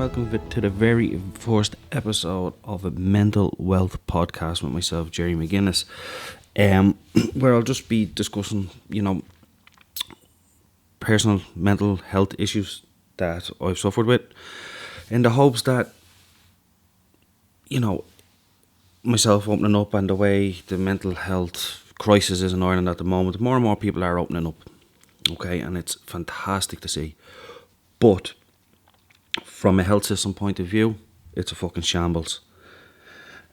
welcome to the very first episode of a Mental Wealth Podcast with myself, Jerry McGuinness, where I'll just be discussing, personal mental health issues that I've suffered with, in the hopes that, myself opening up and the way the mental health crisis is in Ireland at the moment, more and more people are opening up, okay, and it's fantastic to see. But from a health system point of view, it's a fucking shambles.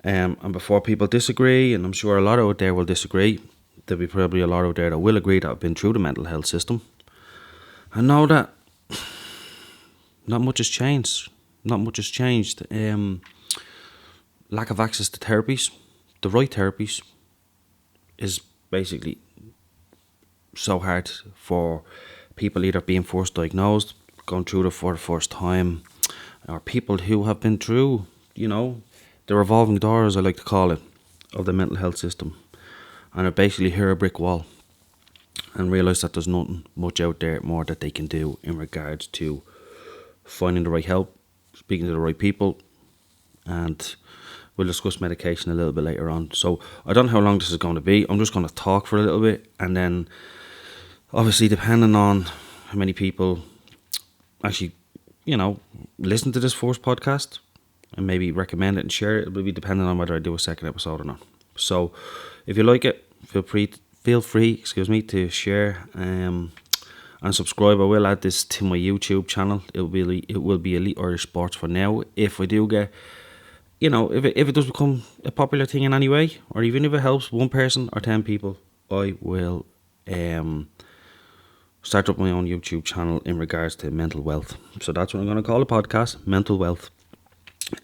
And before people disagree, and I'm sure a lot out there will disagree, there'll be probably a lot out there that will agree that I've been through the mental health system. I know that not much has changed. Lack of access to therapies, the right therapies, is basically so hard for people either being first diagnosed, going through it for the first time, or people who have been through, the revolving doors, I like to call it, of the mental health system, and are basically hit a brick wall and realise that there's nothing much out there more that they can do in regards to finding the right help, speaking to the right people, and we'll discuss medication a little bit later on. So I don't know how long this is going to be. I'm just going to talk for a little bit, and then obviously depending on how many people actually, listen to this first podcast and maybe recommend it and share it, it will be dependent on whether I do a second episode or not. So if you like it, feel free to share and subscribe. I will add this to my YouTube channel. It will be Elite Irish Sports for now. If I do get, if it does become a popular thing in any way, or even if it helps one person or 10 people, I will start up my own YouTube channel in regards to mental wealth. So that's what I'm going to call the podcast, Mental Wealth.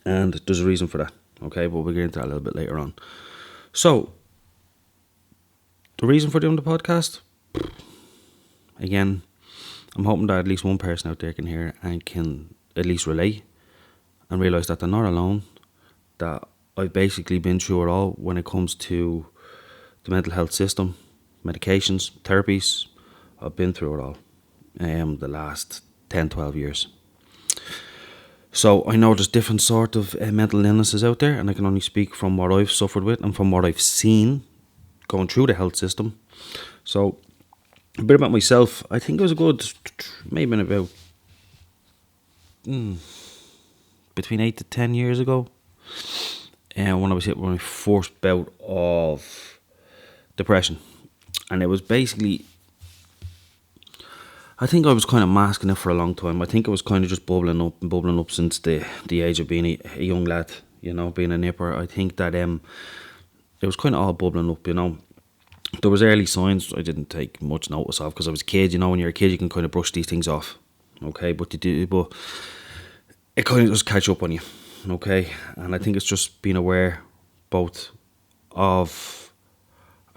And there's a reason for that, okay? But we'll get into that a little bit later on. So, the reason for doing the podcast, again, I'm hoping that at least one person out there can hear and can at least relate and realise that they're not alone, that I've basically been through it all when it comes to the mental health system, medications, therapies. I've been through it all the last 10-12 years. So I know there's different sort of mental illnesses out there, and I can only speak from what I've suffered with and from what I've seen going through the health system. So a bit about myself. I think it was a good, maybe about between 8 to 10 years ago, when I was hit with my first bout of depression. And it was basically, I think I was kind of masking it for a long time. I think it was kind of just bubbling up since the age of being a young lad, being a nipper. I think that it was kind of all bubbling up, There was early signs I didn't take much notice of because I was a kid, when you're a kid you can kind of brush these things off, okay? But it kind of just catch up on you, okay? And I think it's just being aware both of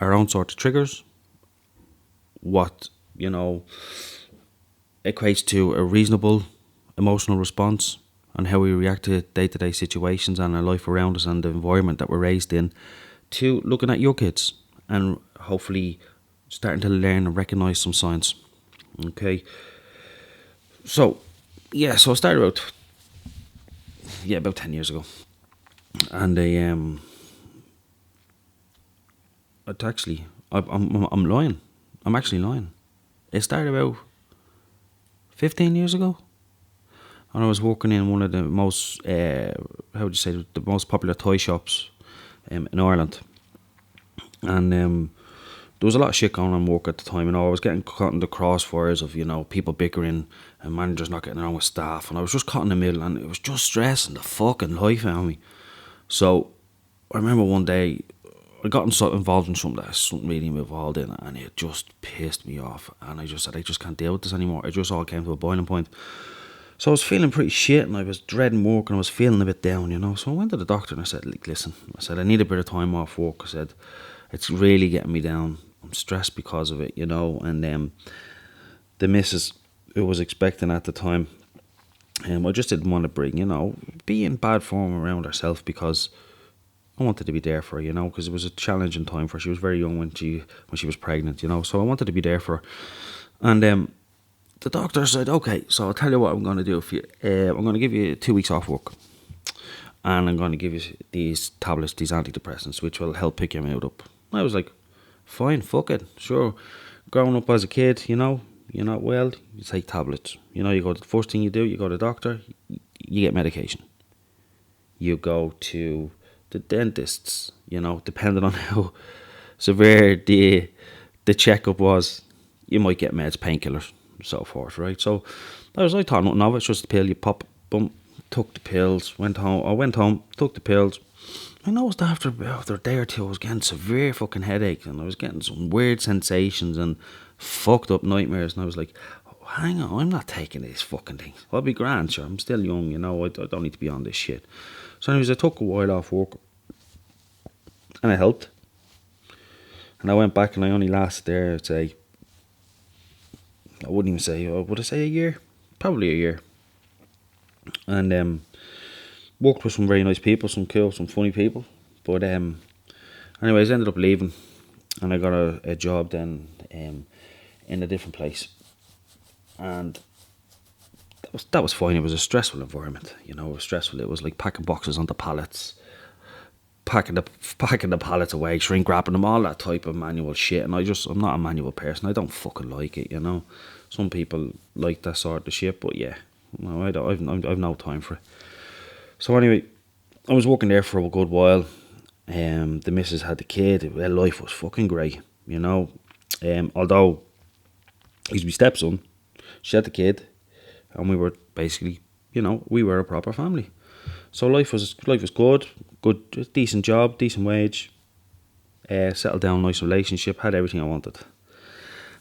our own sort of triggers, what, equates to a reasonable emotional response, and how we react to day-to-day situations and our life around us and the environment that we're raised in, to looking at your kids and hopefully starting to learn and recognise some signs. Okay. So I started about 10 years ago. And I'm lying. I'm actually lying. It started about 15 years ago, and I was working in one of the most, the most popular toy shops in Ireland, and there was a lot of shit going on work at the time. I was getting caught in the crossfires of people bickering and managers not getting along with staff, and I was just caught in the middle, and it was just stressing the fucking life out of me. So I remember one day I got involved in something that I shouldn't really be involved in, and it just pissed me off, and I just said, I just can't deal with this anymore. It just all came to a boiling point. So I was feeling pretty shit, and I was dreading work, and I was feeling a bit down, So I went to the doctor, and I said, listen, I need a bit of time off work. I said, it's really getting me down. I'm stressed because of it, and the missus who was expecting at the time, I just didn't want to be in bad form around herself, because I wanted to be there for her, because it was a challenging time for her. She was very young when she was pregnant, so I wanted to be there for her. And the doctor said, okay, so I'll tell you what I'm going to do for you. I'm going to give you 2 weeks off work. And I'm going to give you these tablets, these antidepressants, which will help pick your mood up. I was like, fine, fuck it, sure. Growing up as a kid, you're not well, you take tablets. The first thing you do, you go to the doctor, you get medication. You go to the dentists, depending on how severe the checkup was, you might get meds, painkillers, and so forth, right? So I thought nothing of it. It's just a pill, you pop, boom, took the pills, went home, took the pills. I noticed after a day or two I was getting severe fucking headaches, and I was getting some weird sensations and fucked up nightmares, and I was like, oh, hang on, I'm not taking these fucking things. I'll be grand, sure, I'm still young, I don't need to be on this shit. So anyways, I took a while off work, and it helped. And I went back, and I only lasted there, I wouldn't even say, would I say a year? Probably a year. And worked with some very nice people, some cool, some funny people. But anyways, I ended up leaving, and I got a job then in a different place. And that was fine. It was a stressful environment, it was stressful. It was like packing boxes onto pallets, packing the pallets away, shrink wrapping them, all that type of manual shit. And I'm not a manual person. I don't fucking like it, Some people like that sort of shit, but yeah, no, I don't. I've no time for it. So anyway, I was working there for a good while. The missus had the kid. Well, life was fucking great, although he's my stepson, she had the kid, and we were basically, we were a proper family. So life was good, decent job, decent wage, settled down, nice relationship, had everything I wanted.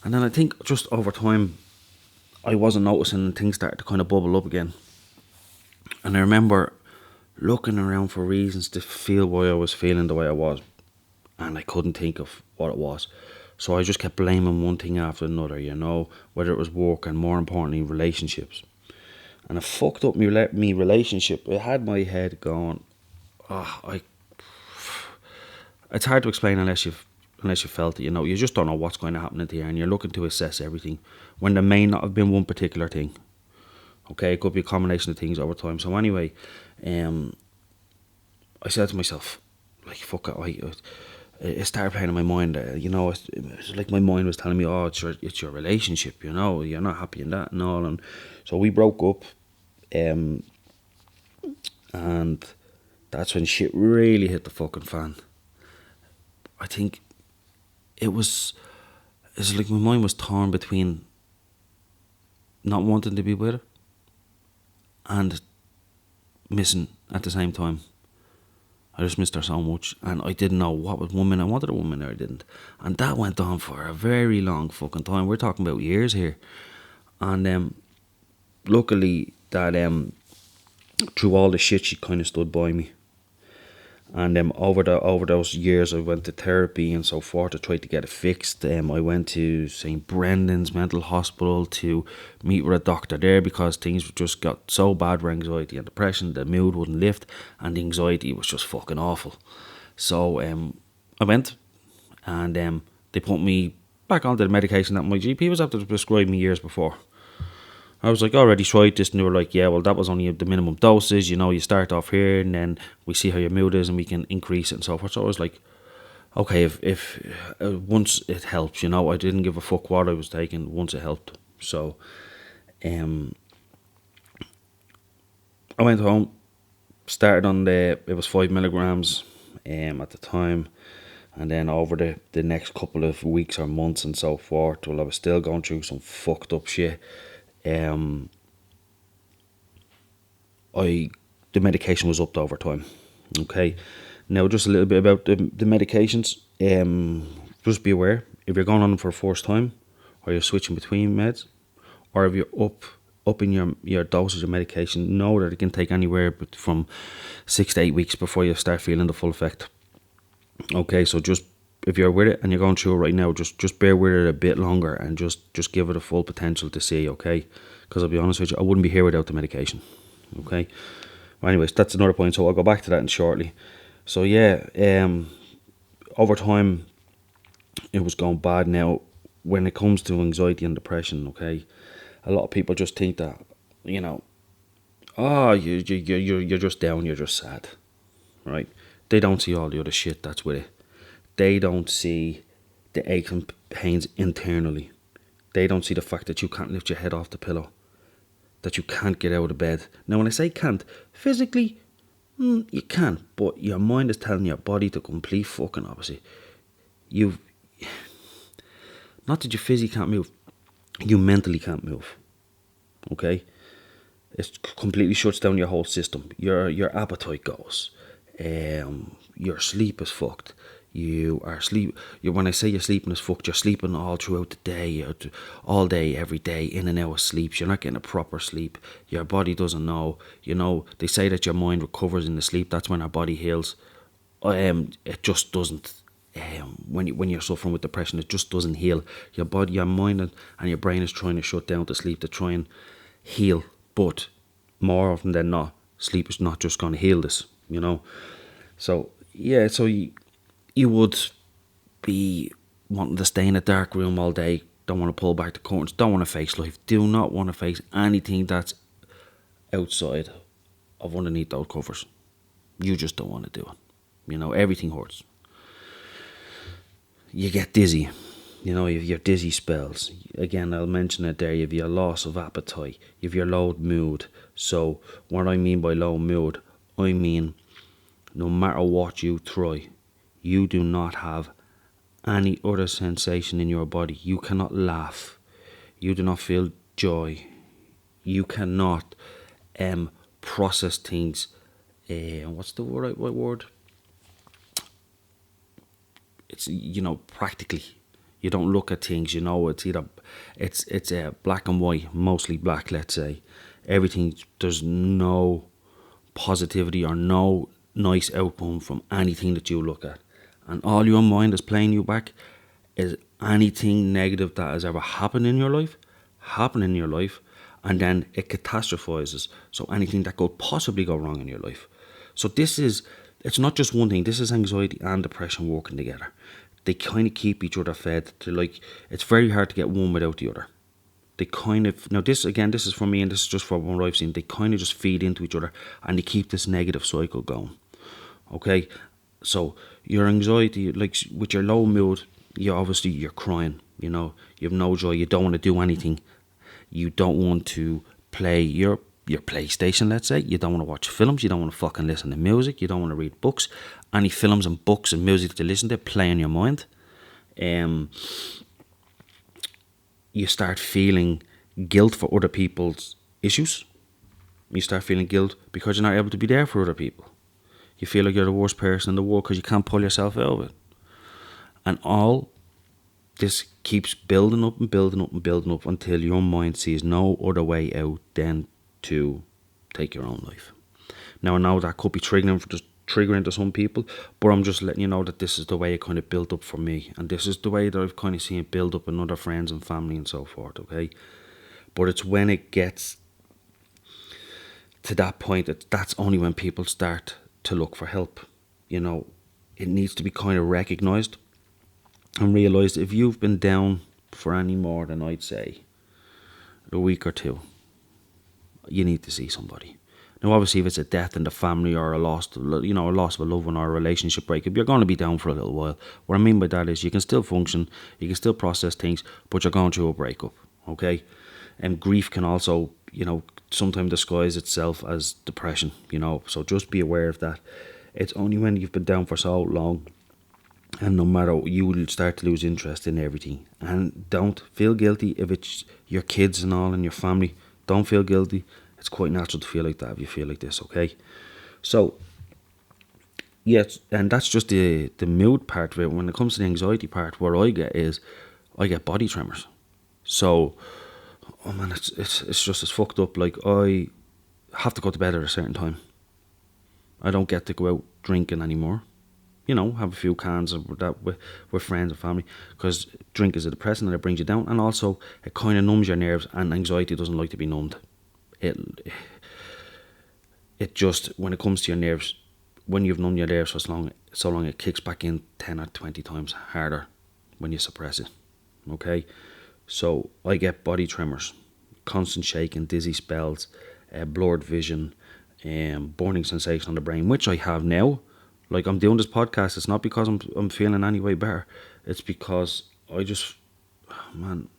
And then I think just over time, I wasn't noticing, and things started to kind of bubble up again. And I remember looking around for reasons to feel why I was feeling the way I was, and I couldn't think of what it was. So I just kept blaming one thing after another, whether it was work and, more importantly, relationships. And it fucked up me relationship. It had my head going, it's hard to explain unless you felt it, you just don't know what's going to happen in the air, and you're looking to assess everything when there may not have been one particular thing. Okay, it could be a combination of things over time. So anyway, I said to myself, like, fuck it, it started playing in my mind. It's like my mind was telling me, oh, it's your relationship, you're not happy in that and all. And so we broke up, and that's when shit really hit the fucking fan. I think it's like my mind was torn between not wanting to be with her and missing at the same time. I just missed her so much, and I didn't know what was one minute I wanted a woman, or I didn't. And that went on for a very long fucking time. We're talking about years here. And luckily that through all the shit, she kind of stood by me. And over those years, I went to therapy and so forth to try to get it fixed. I went to St. Brendan's Mental Hospital to meet with a doctor there, because things just got so bad with anxiety and depression. The mood wouldn't lift, and the anxiety was just fucking awful. So I went, and they put me back onto the medication that my GP was after to prescribe me years before. I was like, already tried this, and they were like, yeah, well, that was only the minimum doses, you start off here, and then we see how your mood is, and we can increase it and so forth. So I was like, okay, if once it helps, I didn't give a fuck what I was taking once it helped. So I went home, started on it was 5 milligrams at the time, and then over the next couple of weeks or months and so forth, I was still going through some fucked up shit. The medication was upped over time. Okay, now just a little bit about the medications. Just be aware, if you're going on them for the first time, or you're switching between meds, or if you're upping your dosage of medication, know that it can take anywhere from 6 to 8 weeks before you start feeling the full effect. Okay, so just if you're with it and you're going through it right now, just bear with it a bit longer, and just give it a full potential to see, okay? Because I'll be honest with you, I wouldn't be here without the medication, okay? Well, anyways, that's another point, so I'll go back to that shortly. So yeah, over time, it was going bad. Now, when it comes to anxiety and depression, okay, a lot of people just think that, oh, you're just down, you're just sad, right? They don't see all the other shit that's with it. They don't see the aches and pains internally. They don't see the fact that you can't lift your head off the pillow, that you can't get out of bed. Now, when I say can't, physically, you can, but your mind is telling your body the complete fucking opposite. Not that you physically can't move, you mentally can't move. Okay? It completely shuts down your whole system. Your appetite goes. Your sleep is fucked. When I say you're sleeping is fucked, you're sleeping all throughout the day, all day, every day, in and out of sleep. You're not getting a proper sleep. Your body doesn't know. They say that your mind recovers in the sleep. That's when our body heals. It just doesn't. When you're suffering with depression, it just doesn't heal. Your body, your mind, and your brain is trying to shut down to sleep to try and heal. But more often than not, sleep is not just going to heal this. So yeah, so you would be wanting to stay in a dark room all day, don't want to pull back the curtains, don't want to face life, do not want to face anything that's outside of underneath those covers. You just don't want to do it. Everything hurts. You get dizzy. You have your dizzy spells. Again, I'll mention it there. You have your loss of appetite. You have your low mood. So what I mean by low mood, I mean no matter what you try, you do not have any other sensation in your body. You cannot laugh. You do not feel joy. You cannot process things. What's the right word? It's practically. You don't look at things. It's black and white, mostly black. Let's say everything. There's no positivity or no nice outcome from anything that you look at. And all your mind is playing you back is anything negative that has ever happened in your life, and then it catastrophizes. So anything that could possibly go wrong in your life. So it's not just one thing. This is anxiety and depression working together. They kind of keep each other fed. It's very hard to get one without the other. They kind of, now this is for me and this is just from what I've seen, they kind of just feed into each other and they keep this negative cycle going. Okay, so your anxiety, like with your low mood, you're crying, you have no joy, you don't want to do anything, you don't want to play your PlayStation, let's say, you don't want to watch films, you don't want to fucking listen to music, you don't want to read books, any films and books and music that you listen to play in your mind. You start feeling guilt for other people's issues. You start feeling guilt because you're not able to be there for other people. You feel like you're the worst person in the world because you can't pull yourself out of it. And all this keeps building up and building up and building up until your mind sees no other way out than to take your own life. Now I know that could be triggering to some people, but I'm just letting you know that this is the way it kind of built up for me, and this is the way that I've kind of seen it build up in other friends and family and so forth, okay? But it's when it gets to that point that's only when people start to look for help. It needs to be kind of recognised and realised. If you've been down for any more than, I'd say, a week or two, you need to see somebody. Now obviously if it's a death in the family or a loss of a loved one or a relationship breakup, you're going to be down for a little while. What I mean by that is you can still function, you can still process things, but you're going through a breakup, okay? And grief can also, sometimes disguise itself as depression, so just be aware of that. It's only when you've been down for so long, and no matter, you will start to lose interest in everything. And don't feel guilty if it's your kids and all and your family. Don't feel guilty. It's quite natural to feel like that if you feel like this, okay? So, yes, and that's just the mood part of it. When it comes to the anxiety part, what I get body tremors. So, oh man, it's just as fucked up. Like, I have to go to bed at a certain time. I don't get to go out drinking anymore. Have a few cans of that with friends and family, because drink is a depressant and it brings you down, and also it kind of numbs your nerves, and anxiety doesn't like to be numbed. It just, when it comes to your nerves, when you've numbed your nerves for so long, it kicks back in 10 or 20 times harder when you suppress it. Okay, so I get body tremors constant shaking, dizzy spells, blurred vision, burning sensation on the brain, which I have now. Like, I'm doing this podcast, it's not because I'm feeling any way better. It's because I just, man,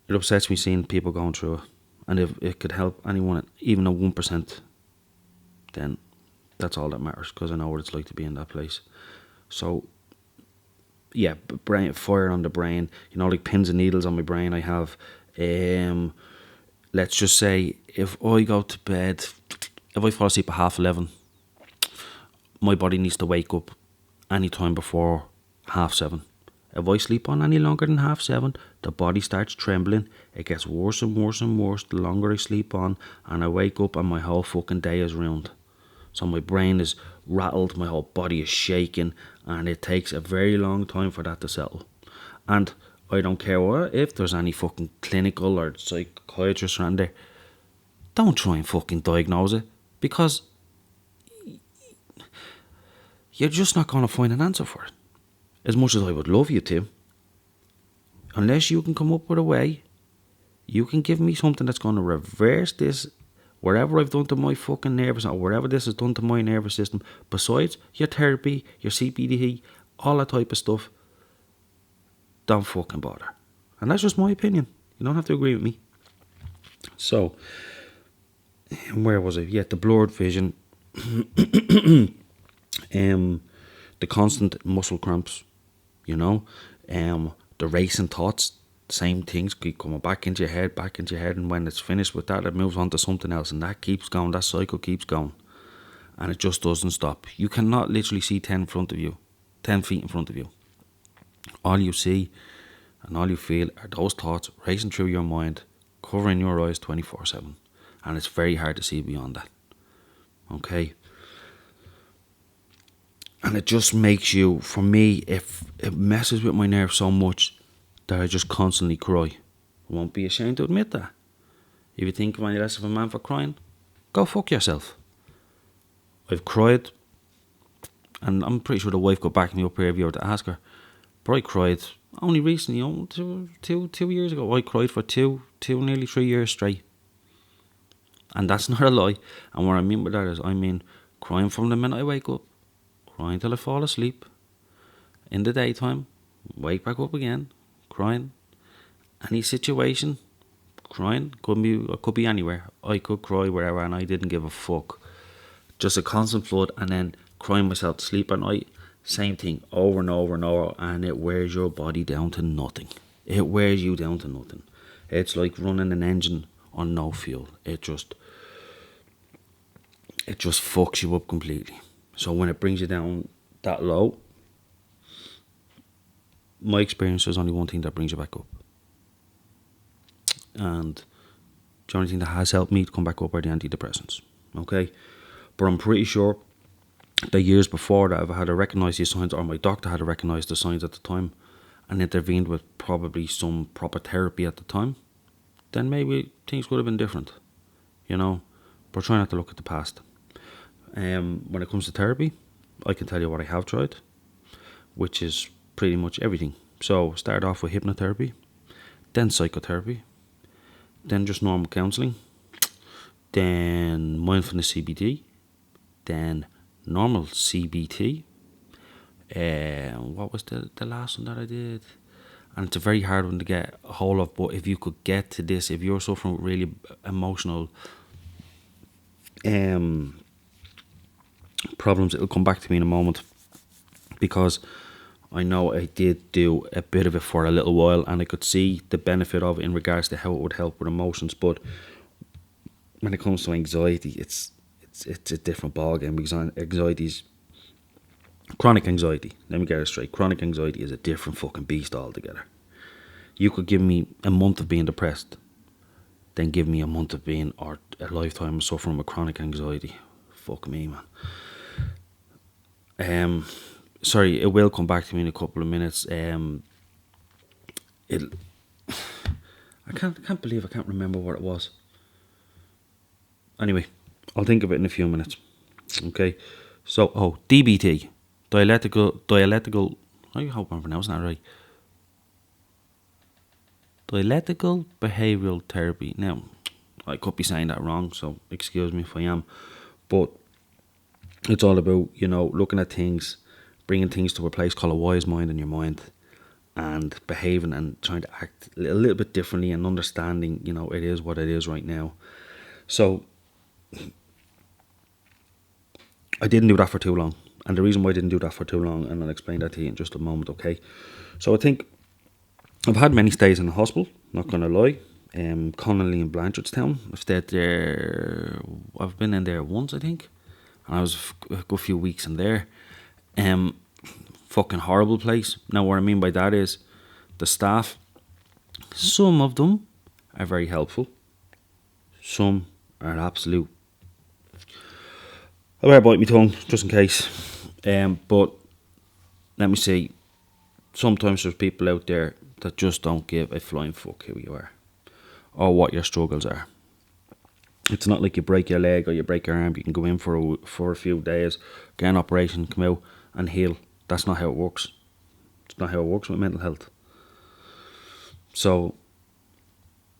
it upsets me seeing people going through it. And if it could help anyone, even a 1%, then that's all that matters, because I know what it's like to be in that place. So, yeah, brain fire on the brain, like pins and needles on my brain. I have, let's just say, if I go to bed, if I fall asleep at 11:30, my body needs to wake up any time before 7:30. If I sleep on any longer than 7:30, the body starts trembling. It gets worse and worse and worse the longer I sleep on, and I wake up and my whole fucking day is ruined. So my brain is rattled, my whole body is shaking, and it takes a very long time for that to settle. And I don't care if there's any fucking clinical or psychiatrist around there. Don't try and fucking diagnose it, because you're just not going to find an answer for it. As much as I would love you to, unless you can come up with a way, you can give me something that's going to reverse this, whatever I've done to my fucking nervous, or whatever this has done to my nervous system, besides your therapy, your CBD, all that type of stuff, don't fucking bother. And that's just my opinion. You don't have to agree with me. So, where was I? Yeah, the blurred vision, the constant muscle cramps, the racing thoughts, same things keep coming back into your head, and when it's finished with that, it moves on to something else, and that keeps going, that cycle keeps going, and it just doesn't stop. You cannot literally see 10 feet in front of you. All you see and all you feel are those thoughts racing through your mind, covering your eyes 24/7, and it's very hard to see beyond that. Okay? And it just makes you, for me, if it messes with my nerves so much that I just constantly cry. I won't be ashamed to admit that. If you think I'm any less of a man for crying, go fuck yourself. I've cried, and I'm pretty sure the wife got back me up here if you were to ask her. But I cried only recently, 2 years ago. I cried for nearly 3 years straight. And that's not a lie. And what I mean by that is, crying from the minute I wake up, crying till I fall asleep, in the daytime, wake back up again, crying. Any situation, crying. Could be anywhere. I could cry wherever, and I didn't give a fuck. Just a constant flood, and then crying myself to sleep at night. Same thing, over and over and over, and it wears your body down to nothing. It wears you down to nothing. It's like running an engine on no fuel. It just fucks you up completely. So when it brings you down that low, my experience, there's only one thing that brings you back up. And the only thing that has helped me to come back up are the antidepressants. Okay? But I'm pretty sure the years before that, if I had to recognise these signs, or my doctor had to recognise the signs at the time, and intervened with probably some proper therapy at the time, then maybe things would have been different. But try not to look at the past. When it comes to therapy, I can tell you what I have tried, which is pretty much everything. So start off with hypnotherapy, then psychotherapy, then just normal counselling, then mindfulness CBT, then normal CBT. What was the last one that I did? And it's a very hard one to get a hold of, but if you could get to this, if you're suffering with really emotional problems, it'll come back to me in a moment, because I know I did do a bit of it for a little while, and I could see the benefit of it in regards to how it would help with emotions. But when it comes to anxiety, it's a different ballgame, because anxiety's chronic anxiety. Let me get it straight. Chronic anxiety is a different fucking beast altogether. You could give me a month of being depressed, then give me a month of being, or a lifetime of suffering with chronic anxiety. Fuck me, man. Sorry, it will come back to me in a couple of minutes. I can't believe I can't remember what it was. Anyway, I'll think of it in a few minutes. Okay, so DBT, dialectical. I hope I'm pronouncing that right. Dialectical behavioural therapy. Now, I could be saying that wrong, so excuse me if I am. But it's all about, looking at things, bringing things to a place called a wise mind in your mind, and behaving and trying to act a little bit differently and understanding, it is what it is right now. So I didn't do that for too long. And the reason why I didn't do that for too long, and I'll explain that to you in just a moment, okay? So I think I've had many stays in the hospital, not going to lie. Connolly and Blanchardstown. I've been in there once, I think. And I was a good few weeks in there. Fucking horrible place. Now, what I mean by that is the staff, some of them are very helpful. Some are absolute. I better bite my tongue just in case. But let me say, sometimes there's people out there that just don't give a flying fuck who you are or what your struggles are. It's not like you break your leg or you break your arm, you can go in for a few days, get an operation, come out and heal. That's not how it works. It's not how it works with mental health. So,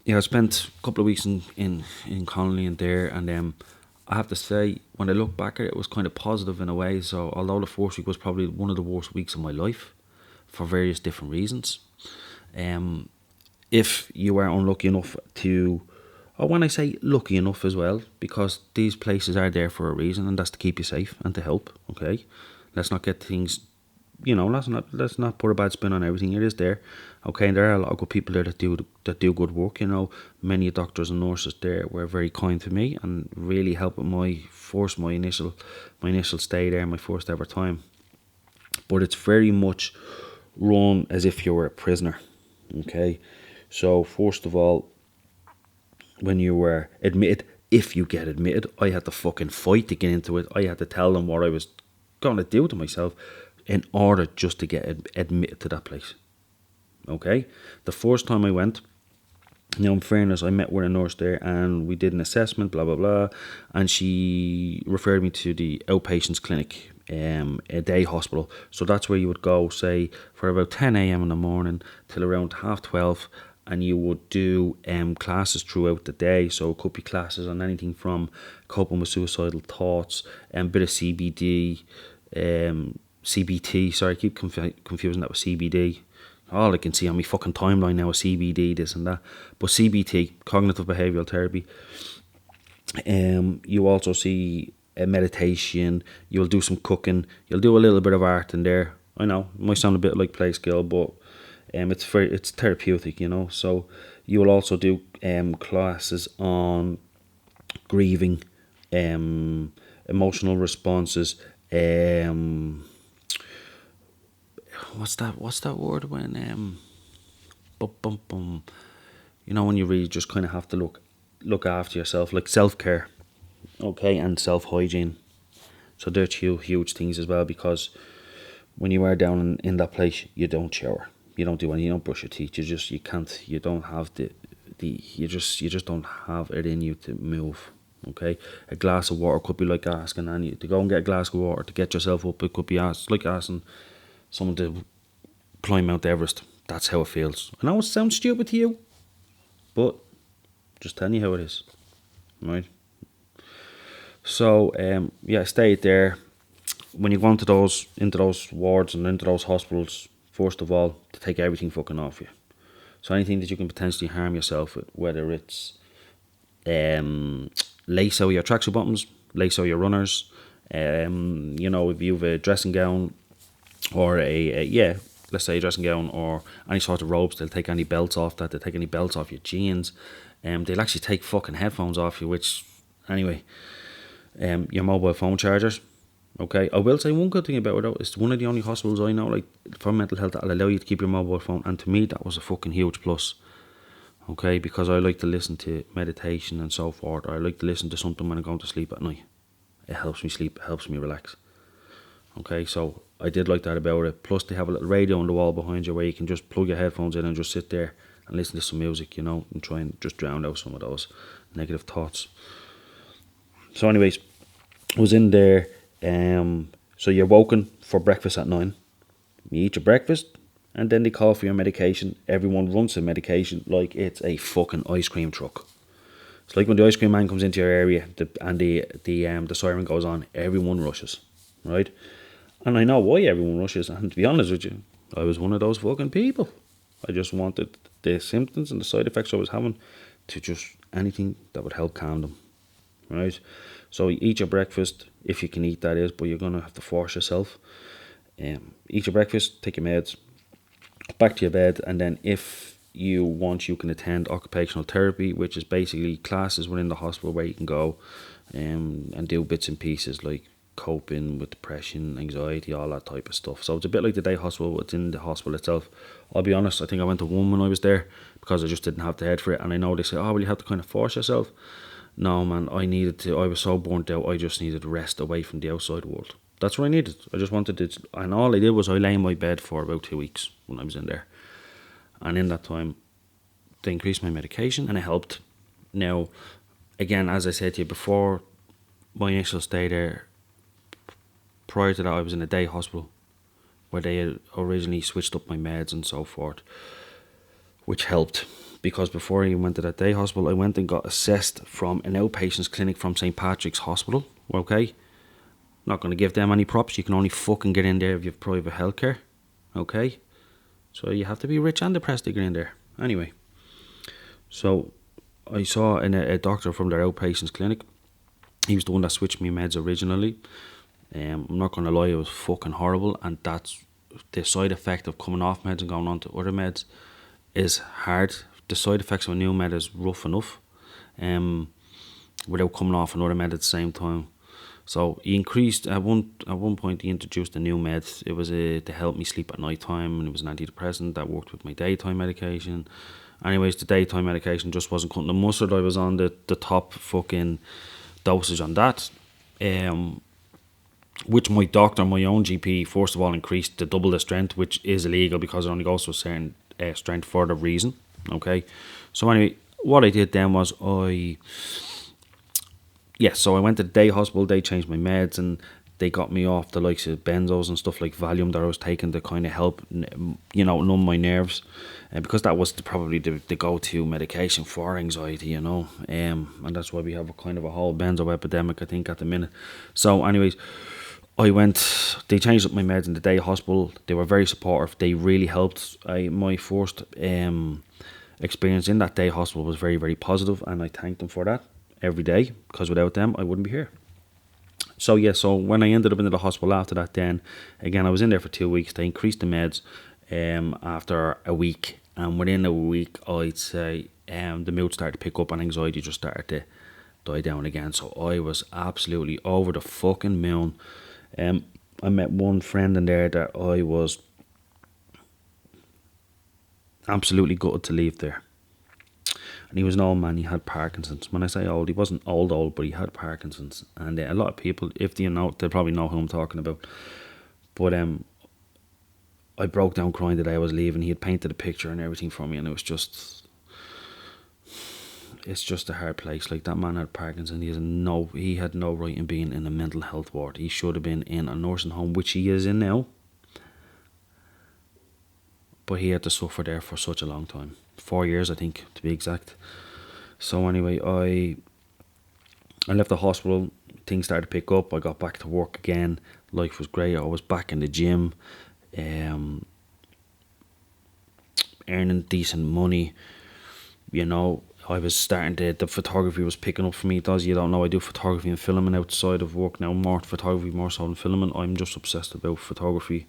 yeah, I spent a couple of weeks in Connolly and there, and I have to say, when I look back at it, it was kind of positive in a way. So, although the first week was probably one of the worst weeks of my life for various different reasons, if you are unlucky enough to, or when I say lucky enough as well, because these places are there for a reason, and that's to keep you safe and to help. Okay, let's not get things, let's not put a bad spin on everything. It is there, okay. And there are a lot of good people there that do good work. Many doctors and nurses there were very kind to me and really helped with my initial stay there, my first ever time. But it's very much run as if you were a prisoner. Okay, so first of all, when you were admitted, if you get admitted, I had to fucking fight to get into it. I had to tell them what I was going to do to myself in order just to get admitted to that place. Okay, the first time I went, in fairness, I met with a nurse there and we did an assessment, blah blah blah, and she referred me to the outpatients clinic, a day hospital. So that's where you would go, say, for about 10 a.m. in the morning till around 12:30, and you would do classes throughout the day. So it could be classes on anything from coping with suicidal thoughts, and a bit of CBD, CBT. Sorry, I keep confusing that with CBD. All I can see on my fucking timeline now is CBD, this and that. But CBT, cognitive behavioural therapy. You also see a meditation. You'll do some cooking. You'll do a little bit of art in there. I know it might sound a bit like play skill, but it's therapeutic, So you will also do classes on grieving, emotional responses. What's that word when when you really just kind of have to look after yourself, like self-care, okay, and self-hygiene. So they're two huge things as well, because when you are down in that place, you don't shower, you don't do anything, you don't brush your teeth, you don't have you just don't have it in you to move. Okay, a glass of water could be like asking Annie to go and get a glass of water to get yourself up. It could be like asking someone to climb Mount Everest. That's how it feels. I know it sounds stupid to you, but just telling you how it is, right? So I stayed there. When you go into those wards and into those hospitals, first of all, to take everything fucking off you. So anything that you can potentially harm yourself with, whether it's lace out your tracksuit bottoms, lace out your runners, if you have a dressing gown, or let's say a dressing gown or any sort of robes, they'll take any belts off that, they'll take any belts off your jeans, they'll actually take fucking headphones off you, which, anyway, your mobile phone chargers, okay. I will say one good thing about it though, it's one of the only hospitals I know, like, for mental health, that'll allow you to keep your mobile phone, and to me that was a fucking huge plus, okay, because I like to listen to meditation and so forth, or I like to listen to something when I'm going to sleep at night. It helps me sleep, it helps me relax. Okay, so I did like that about it. Plus they have a little radio on the wall behind you where you can just plug your headphones in and just sit there and listen to some music, and try and just drown out some of those negative thoughts. So anyways, I was in there. So you're woken for breakfast at 9. You eat your breakfast, And then they call for your medication. Everyone runs the medication like it's a fucking ice cream truck. It's like when the ice cream man comes into your area and the siren goes on, everyone rushes, right? And I know why everyone rushes. And to be honest with you, I was one of those fucking people. I just wanted the symptoms and the side effects I was having to just anything that would help calm them, right? So eat your breakfast, if you can eat, that is, but you're going to have to force yourself. Eat your breakfast, take your meds, back to your bed, and then if you want, you can attend occupational therapy, which is basically classes within the hospital where you can go and do bits and pieces like coping with depression, anxiety, all that type of stuff. So it's a bit like the day hospital, but it's in the hospital itself. I'll be honest, I think I went to one when I was there because I just didn't have the head for it. And I know they say, oh, well, you have to kind of force yourself. No, man, I was so burnt out, I just needed rest away from the outside world. That's what I needed. I just wanted it. And all I did was I lay in my bed for about 2 weeks when I was in there. And in that time, they increased my medication and it helped. Now, again, as I said to you before, my initial stay there, prior to that, I was in a day hospital where they had originally switched up my meds and so forth, which helped. Because before I went to that day hospital, I went and got assessed from an outpatient's clinic from St. Patrick's Hospital, okay? Not going to give them any props. You can only fucking get in there if you have private healthcare, okay? So you have to be rich and depressed to get in there. Anyway, so I saw a doctor from their outpatient's clinic. He was the one that switched me meds originally. I'm not going to lie, it was fucking horrible. And that's the side effect of coming off meds and going on to other meds is hard. The side effects of a new med is rough enough without coming off another med at the same time. So he increased, at one point he introduced a new med. It was to help me sleep at night time, and it was an antidepressant that worked with my daytime medication. Anyways, the daytime medication just wasn't cutting the mustard. I was on the top fucking dosage on that. Which my doctor, my own GP, first of all increased to double the strength, which is illegal because it only goes to a certain strength for the reason. Okay, so anyway, what I did then was so I went to the day hospital. They changed my meds and they got me off the likes of benzos and stuff like Valium that I was taking to kind of help, numb my nerves, because that was probably the go-to medication for anxiety, and that's why we have a kind of a whole benzo epidemic, I think, at the minute. So anyways, they changed up my meds in the day hospital. They were very supportive. They really helped. My first experience in that day hospital was very, very positive, and I thanked them for that every day, because without them I wouldn't be here. So when I ended up in the hospital after that, then again I was in there for 2 weeks. They increased the meds after a week, and within a week I'd say the mood started to pick up and anxiety just started to die down again. So I was absolutely over the fucking moon. I met one friend in there that I was absolutely gutted to leave there. And he was an old man, he had Parkinson's. When I say old, he wasn't old, but he had Parkinson's. And a lot of people, if they know, they'll probably know who I'm talking about. But I broke down crying the day I was leaving. He had painted a picture and everything for me, and it's just a hard place. Like, that man had Parkinson's. He had no right in being in a mental health ward. He should have been in a nursing home, which he is in now. But he had to suffer there for such a long time. 4 years, I think, to be exact. So anyway, I left the hospital. Things started to pick up. I got back to work again. Life was great. I was back in the gym, earning decent money. I was starting the photography was picking up for me. You don't know, I do photography and filming outside of work now. More photography, more so than filming. I'm just obsessed about photography.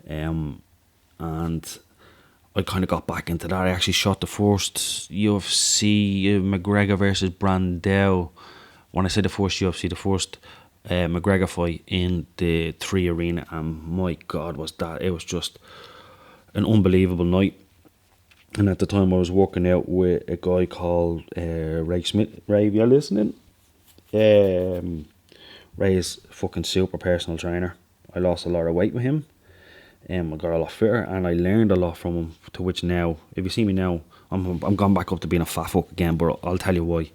And I kind of got back into that. I actually shot the first UFC McGregor versus Brandao. When I say the first UFC, the first McGregor fight in the 3 Arena, and my God, it was just an unbelievable night. And at the time I was working out with a guy called Ray Smith. Ray, if you're listening, Ray is a fucking super personal trainer. I lost a lot of weight with him. I got a lot fitter, and I learned a lot from him, to which now, if you see me now, I'm gone back up to being a fat fuck again, but I'll tell you why.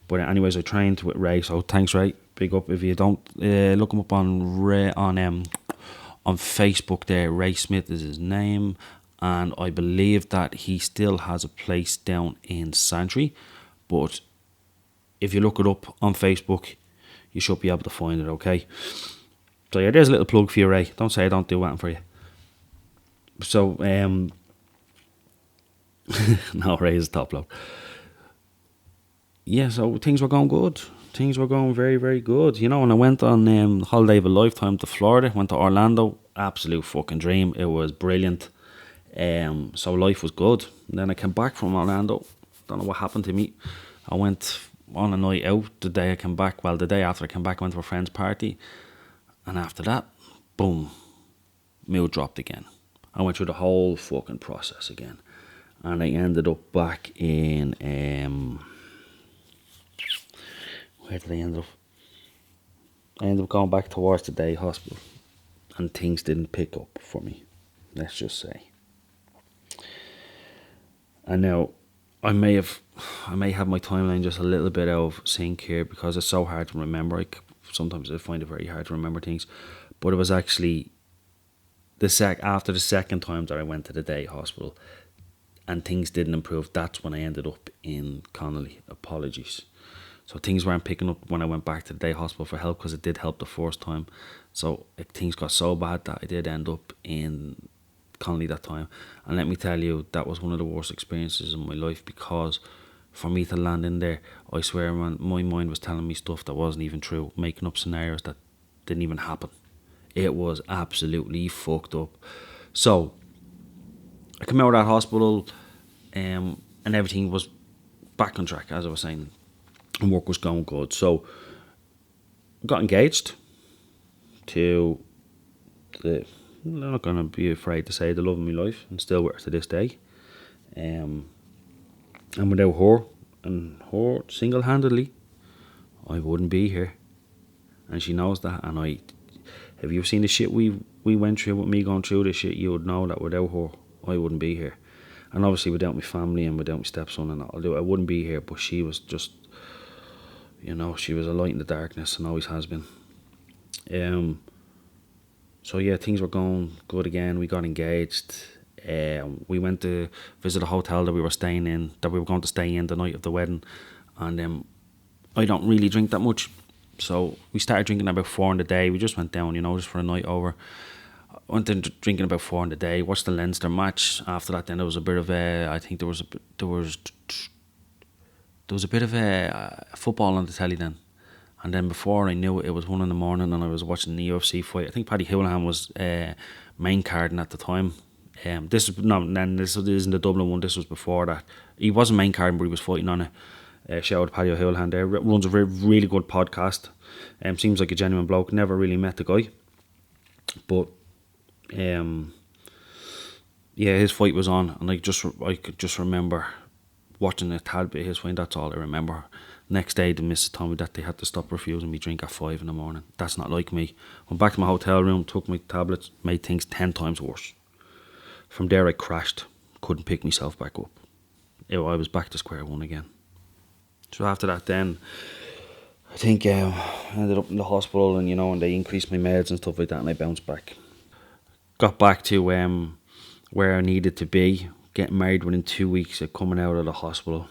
But anyways, I trained with Ray, so thanks, Ray. Big up. If you don't, look him up on Facebook there. Ray Smith is his name, and I believe that he still has a place down in Santry, but if you look it up on Facebook, you should be able to find it, okay? So yeah, there's a little plug for you, Ray. Don't say I don't do anything for you. So, no, Ray is top bloke. Yeah, so things were going good. Things were going very, very good. You know, and I went on holiday of a lifetime to Florida, went to Orlando. Absolute fucking dream. It was brilliant. So life was good. And then I came back from Orlando. Don't know what happened to me. I went on a night out the day I came back. Well, the day after I came back, I went to a friend's party. And after that, boom, mood dropped again. I went through the whole fucking process again. And I ended up back in... where did I end up? I ended up going back towards the day hospital. And things didn't pick up for me. Let's just say. And now, I may have my timeline just a little bit out of sync here because it's so hard to remember. Sometimes I find it very hard to remember things. But it was actually after the second time that I went to the day hospital and things didn't improve, that's when I ended up in Connolly. Apologies. So things weren't picking up when I went back to the day hospital for help, because it did help the first time. So things got so bad that I did end up in Connolly that time. And let me tell you, that was one of the worst experiences in my life, because for me to land in there, I swear, man, my mind was telling me stuff that wasn't even true, making up scenarios that didn't even happen. It was absolutely fucked up. So I came out of that hospital, and everything was back on track, as I was saying, and work was going good. So I got engaged to I'm not going to be afraid to say the love of my life, and still with her to this day. And without her, and her single-handedly, I wouldn't be here. And she knows that. And have you seen the shit we went through with me going through this shit, you would know that without her, I wouldn't be here. And obviously without my family and without my stepson and all, I wouldn't be here. But she was just, she was a light in the darkness, and always has been. So yeah, things were going good again. We got engaged. We went to visit a hotel that we were going to stay in the night of the wedding. And I don't really drink that much, so we started drinking about 4 in the day. We just went down, just for a night over. I went in drinking about 4 in the day. Watched the Leinster match. After that, then there was a bit of I think there was a bit of football on the telly then. And then before I knew it, it was 1 in the morning, and I was watching the UFC fight. I think Paddy Houlihan was main carding at the time. This isn't the Dublin one. This was before that. He wasn't main carding, but he was fighting on it. Shout out to Paddy Houlihan there. Runs a really good podcast. Seems like a genuine bloke. Never really met the guy, but his fight was on, and I could just remember watching a tad bit of his fight. That's all I remember. Next day, the missus told me that they had to stop refusing me drink at 5 in the morning. That's not like me. Went back to my hotel room, took my tablets, made things 10 times worse. From there, I crashed. Couldn't pick myself back up. I was back to square one again. So after that, then I think I ended up in the hospital, and and they increased my meds and stuff like that, and I bounced back. Got back to where I needed to be. Getting married within 2 weeks of coming out of the hospital.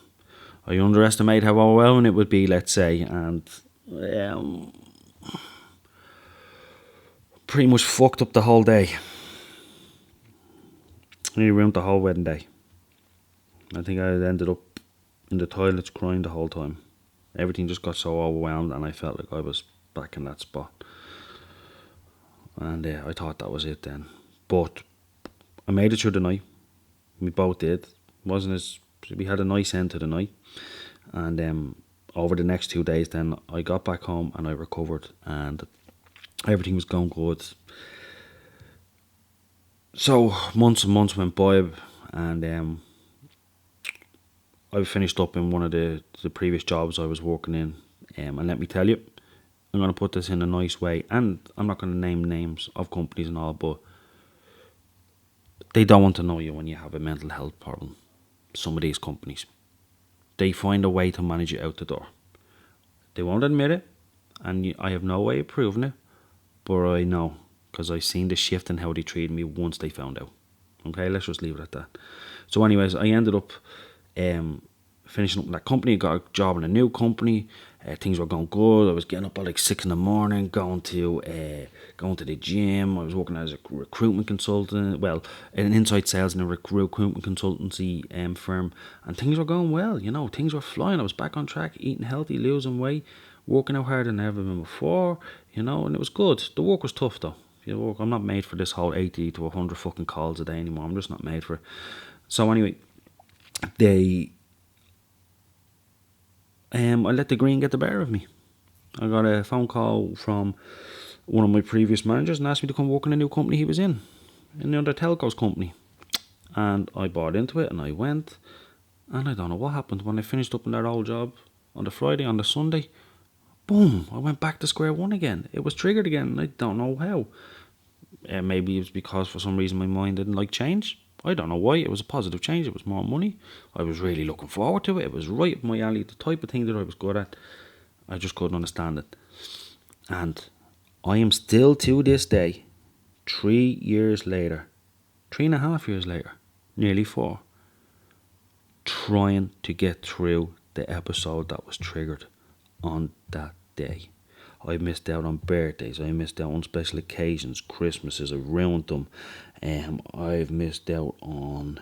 I underestimated how overwhelming it would be, let's say, and pretty much fucked up the whole day. Nearly ruined the whole wedding day. I think I ended up in the toilets crying the whole time. Everything just got so overwhelmed, and I felt like I was back in that spot. And I thought that was it then. But I made it through the night. We both did. We had a nice end to the night. And over the next 2 days then, I got back home and I recovered, and everything was going good. So months and months went by, and I finished up in one of the previous jobs I was working in. And let me tell you, I'm going to put this in a nice way, and I'm not going to name names of companies and all, but they don't want to know you when you have a mental health problem. Some of these companies, they find a way to manage you out the door. They won't admit it, and I have no way of proving it, but I know, because I seen the shift in how they treated me once they found out. Okay, let's just leave it at that. So anyways, I ended up finishing up in that company, got a job in a new company. Things were going good. I was getting up at like 6 in the morning, going to the gym. I was working as a recruitment consultant, well, an inside sales in a recruitment consultancy firm, and things were going well. Things were flying. I was back on track, eating healthy, losing weight, working out harder than I ever been before. And it was good. The work was tough though. I'm not made for this whole 80 to 100 fucking calls a day anymore. I'm just not made for it. So anyway, I let the green get the better of me. I got a phone call from one of my previous managers and asked me to come work in a new company he was in another telcos company. And I bought into it and I went. And I don't know what happened. When I finished up in that old job on the Friday, on the Sunday, boom, I went back to square one again. It was triggered again and I don't know how. Maybe it was because for some reason my mind didn't like change. I don't know why. It was a positive change. It was more money. I was really looking forward to it. It was right up my alley, the type of thing that I was good at. I just couldn't understand it. And I am still to this day, 3 years later, 3.5 years later, nearly 4, trying to get through the episode that was triggered on that day. I missed out on birthdays. I missed out on special occasions, Christmases. I ruined them. I've missed out on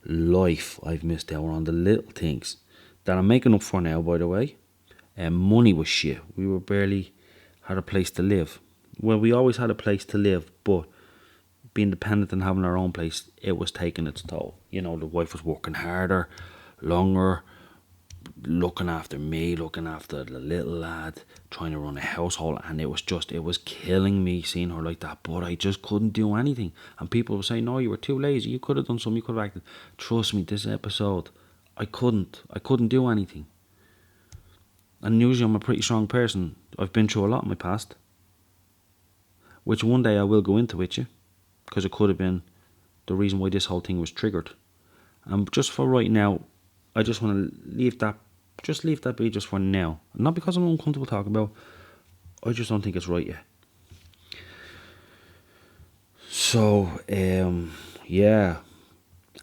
life. I've missed out on the little things that I'm making up for now, by the way. Money was shit. We were barely had a place to live. Well, we always had a place to live, but being dependent and having our own place, it was taking its toll. The wife was working harder, longer, looking after me, looking after the little lad, trying to run a household, and it was killing me seeing her like that, but I just couldn't do anything. And people would say, no, you were too lazy, you could have done something, you could have acted. Trust me, this episode, I couldn't do anything. And usually I'm a pretty strong person. I've been through a lot in my past, which one day I will go into with you, because it could have been the reason why this whole thing was triggered. And just for right now, I just want to leave that be just for now. Not because I'm uncomfortable talking about, I just don't think it's right yet. So, yeah.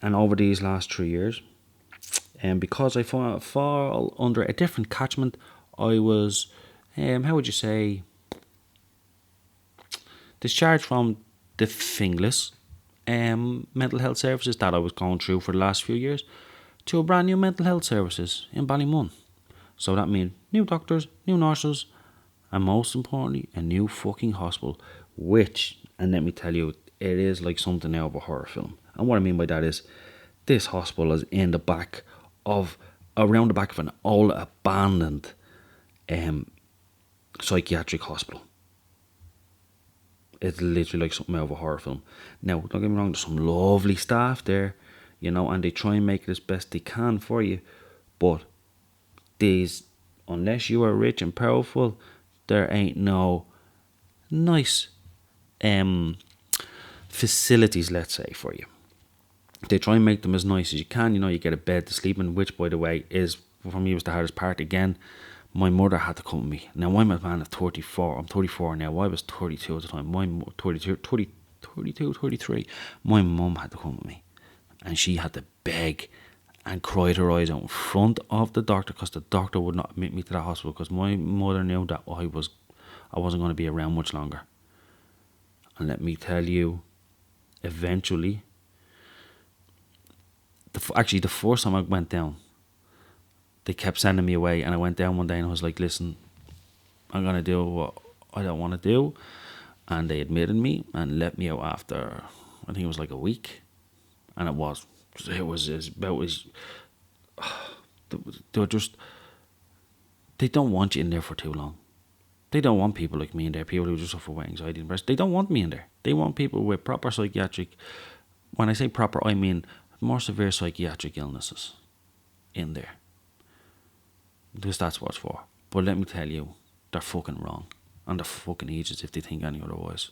And over these last 3 years, because I fall under a different catchment, I was, how would you say, discharged from the Finglas mental health services that I was going through for the last few years to a brand new mental health services in Ballymun. So that means new doctors, new nurses, and most importantly, a new fucking hospital, which, and let me tell you, it is like something out of a horror film. And what I mean by that is, this hospital is around the back of an old abandoned psychiatric hospital. It's literally like something out of a horror film. Now, don't get me wrong, there's some lovely staff there, and they try and make it as best they can for you. But unless you are rich and powerful, there ain't no nice facilities, let's say, for you. They try and make them as nice as you can. You get a bed to sleep in, which, by the way, is, for me, was the hardest part. Again, my mother had to come with me. Now, I'm a man of 34. I'm 34 now. I was 32 at the time. 33. My mum had to come with me. And she had to beg and cried her eyes out in front of the doctor, because the doctor would not admit me to the hospital, because my mother knew that I wasn't going to be around much longer. And let me tell you, eventually, the first time I went down, they kept sending me away, and I went down one day and I was like, listen, I'm going to do what I don't want to do. And they admitted me and let me out after, I think it was like a week. And it was about as, they don't want you in there for too long. They don't want people like me in there, people who just suffer with anxiety and depression. They don't want me in there. They want people with proper psychiatric, when I say proper, I mean more severe psychiatric illnesses in there. Because that's what it's for. But let me tell you, they're fucking wrong. And they're fucking idiots if they think any otherwise.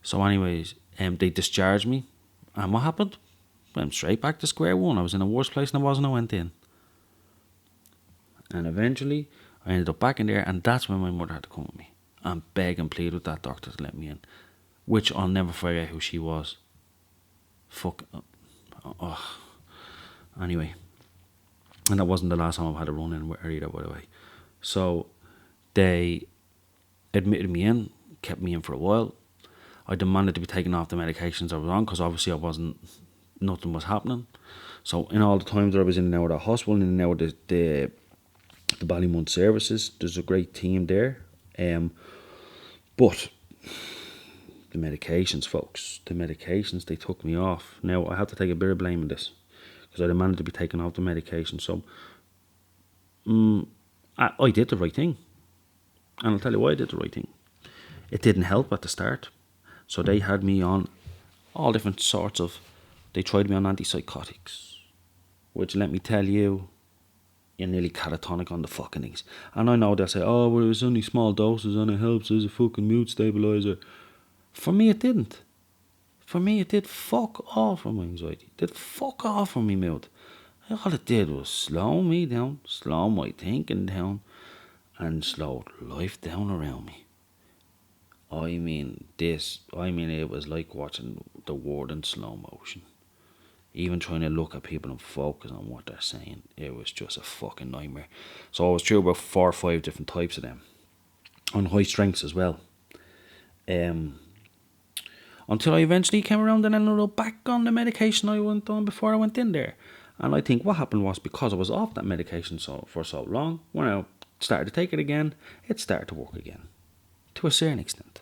So anyways, they discharged me. And what happened? Went straight back to square one. I was in a worse place than I was when I went in. And eventually, I ended up back in there, and that's when my mother had to come with me and beg and plead with that doctor to let me in. Which I'll never forget who she was. Fuck. Anyway, and that wasn't the last time I've had a run in with her either, by the way. So they admitted me in, kept me in for a while. I demanded to be taken off the medications I was on because obviously nothing was happening. So in all the times that I was in and out of the hospital, in and out of the Ballymun services, there's a great team there. But the medications, folks, they took me off. Now I have to take a bit of blame in this because I demanded to be taken off the medication. So I did the right thing. And I'll tell you why I did the right thing. It didn't help at the start. So they had me on all different sorts of... They tried me on antipsychotics, which, let me tell you, you're nearly catatonic on the fucking things. And I know they'll say, oh, well, it's only small doses and it helps as a fucking mood stabiliser. For me, it didn't. For me, it did fuck all from my anxiety. It did fuck all from my mood. All it did was slow me down, slow my thinking down, and slowed life down around me. I mean, it was like watching the world in slow motion. Even trying to look at people and focus on what they're saying, it was just a fucking nightmare. So I was through about 4 or 5 different types of them, on high strengths as well. Until I eventually came around and ended up back on the medication I went on before I went in there. And I think what happened was, because I was off that medication for so long, when I started to take it again, it started to work again, to a certain extent.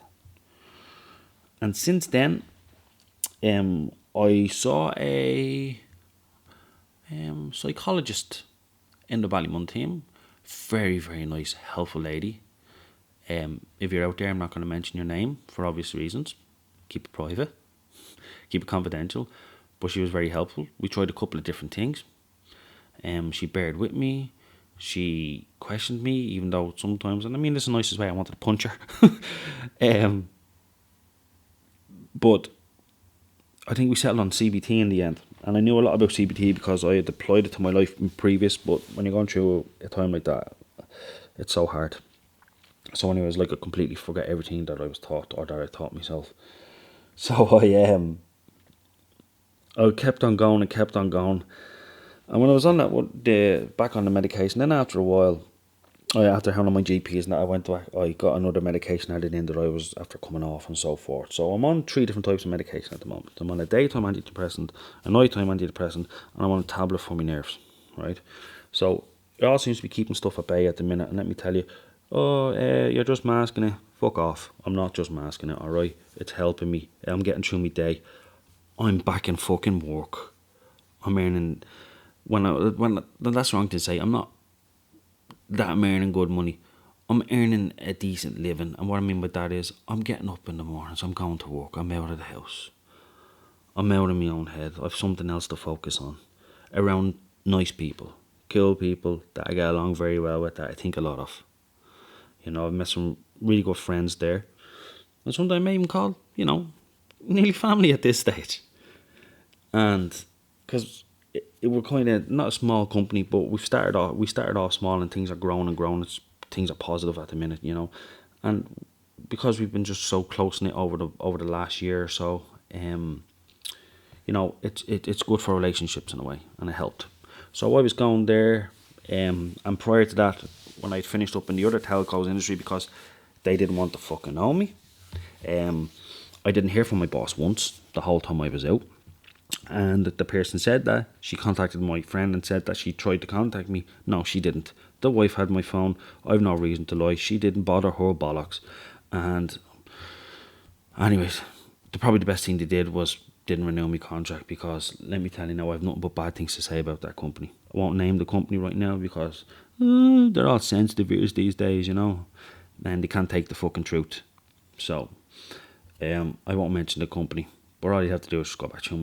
And since then, I saw a psychologist in the Ballymun team. Very, very nice, helpful lady. If you're out there, I'm not going to mention your name for obvious reasons. Keep it private. Keep it confidential. But she was very helpful. We tried a couple of different things. She bared with me. She questioned me, even though sometimes, and I mean this in the nicest way, I wanted to punch her. But I think we settled on CBT in the end. And I knew a lot about CBT because I had applied it to my life previous. But when you're going through a time like that, it's so hard. So anyway, it was like I completely forget everything that I was taught, or that I taught myself. So I kept on going and kept on going. And when I was on back on the medication, then after a while, after having my GPs and that, I got another medication added in that I was after coming off and so forth. So I'm on 3 different types of medication at the moment. I'm on a daytime antidepressant, a nighttime antidepressant, and I'm on a tablet for my nerves, right? So it all seems to be keeping stuff at bay at the minute. And let me tell you, you're just masking it. Fuck off. I'm not just masking it, alright? It's helping me. I'm getting through my day. I'm back in fucking work. I'm earning... that's wrong to say. I'm not that I'm earning good money. I'm earning a decent living. And what I mean by that is, I'm getting up in the mornings. I'm going to work. I'm out of the house. I'm out of my own head. I've something else to focus on. Around nice people. Cool people that I get along very well with, that I think a lot of. You know, I've met some really good friends there. And sometimes I may even call, nearly family at this stage. And because we're kind of not a small company, but we started off small, and things are growing and growing. Things are positive at the minute, and because we've been just so close knit over the last year or so, it's good for relationships in a way, and it helped. So I was going there, and prior to that, when I'd finished up in the other telcos industry, because they didn't want to fucking know me, I didn't hear from my boss once the whole time I was out. And the person said that she contacted my friend and said that she tried to contact me. No, she didn't. The wife had my phone. I've no reason to lie. She didn't bother her bollocks. And anyways, probably the best thing they did was didn't renew my contract, because let me tell you now, I've nothing but bad things to say about that company. I won't name the company right now because they're all sensitive these days, and they can't take the fucking truth. So I won't mention the company. But all you have to do is just go back to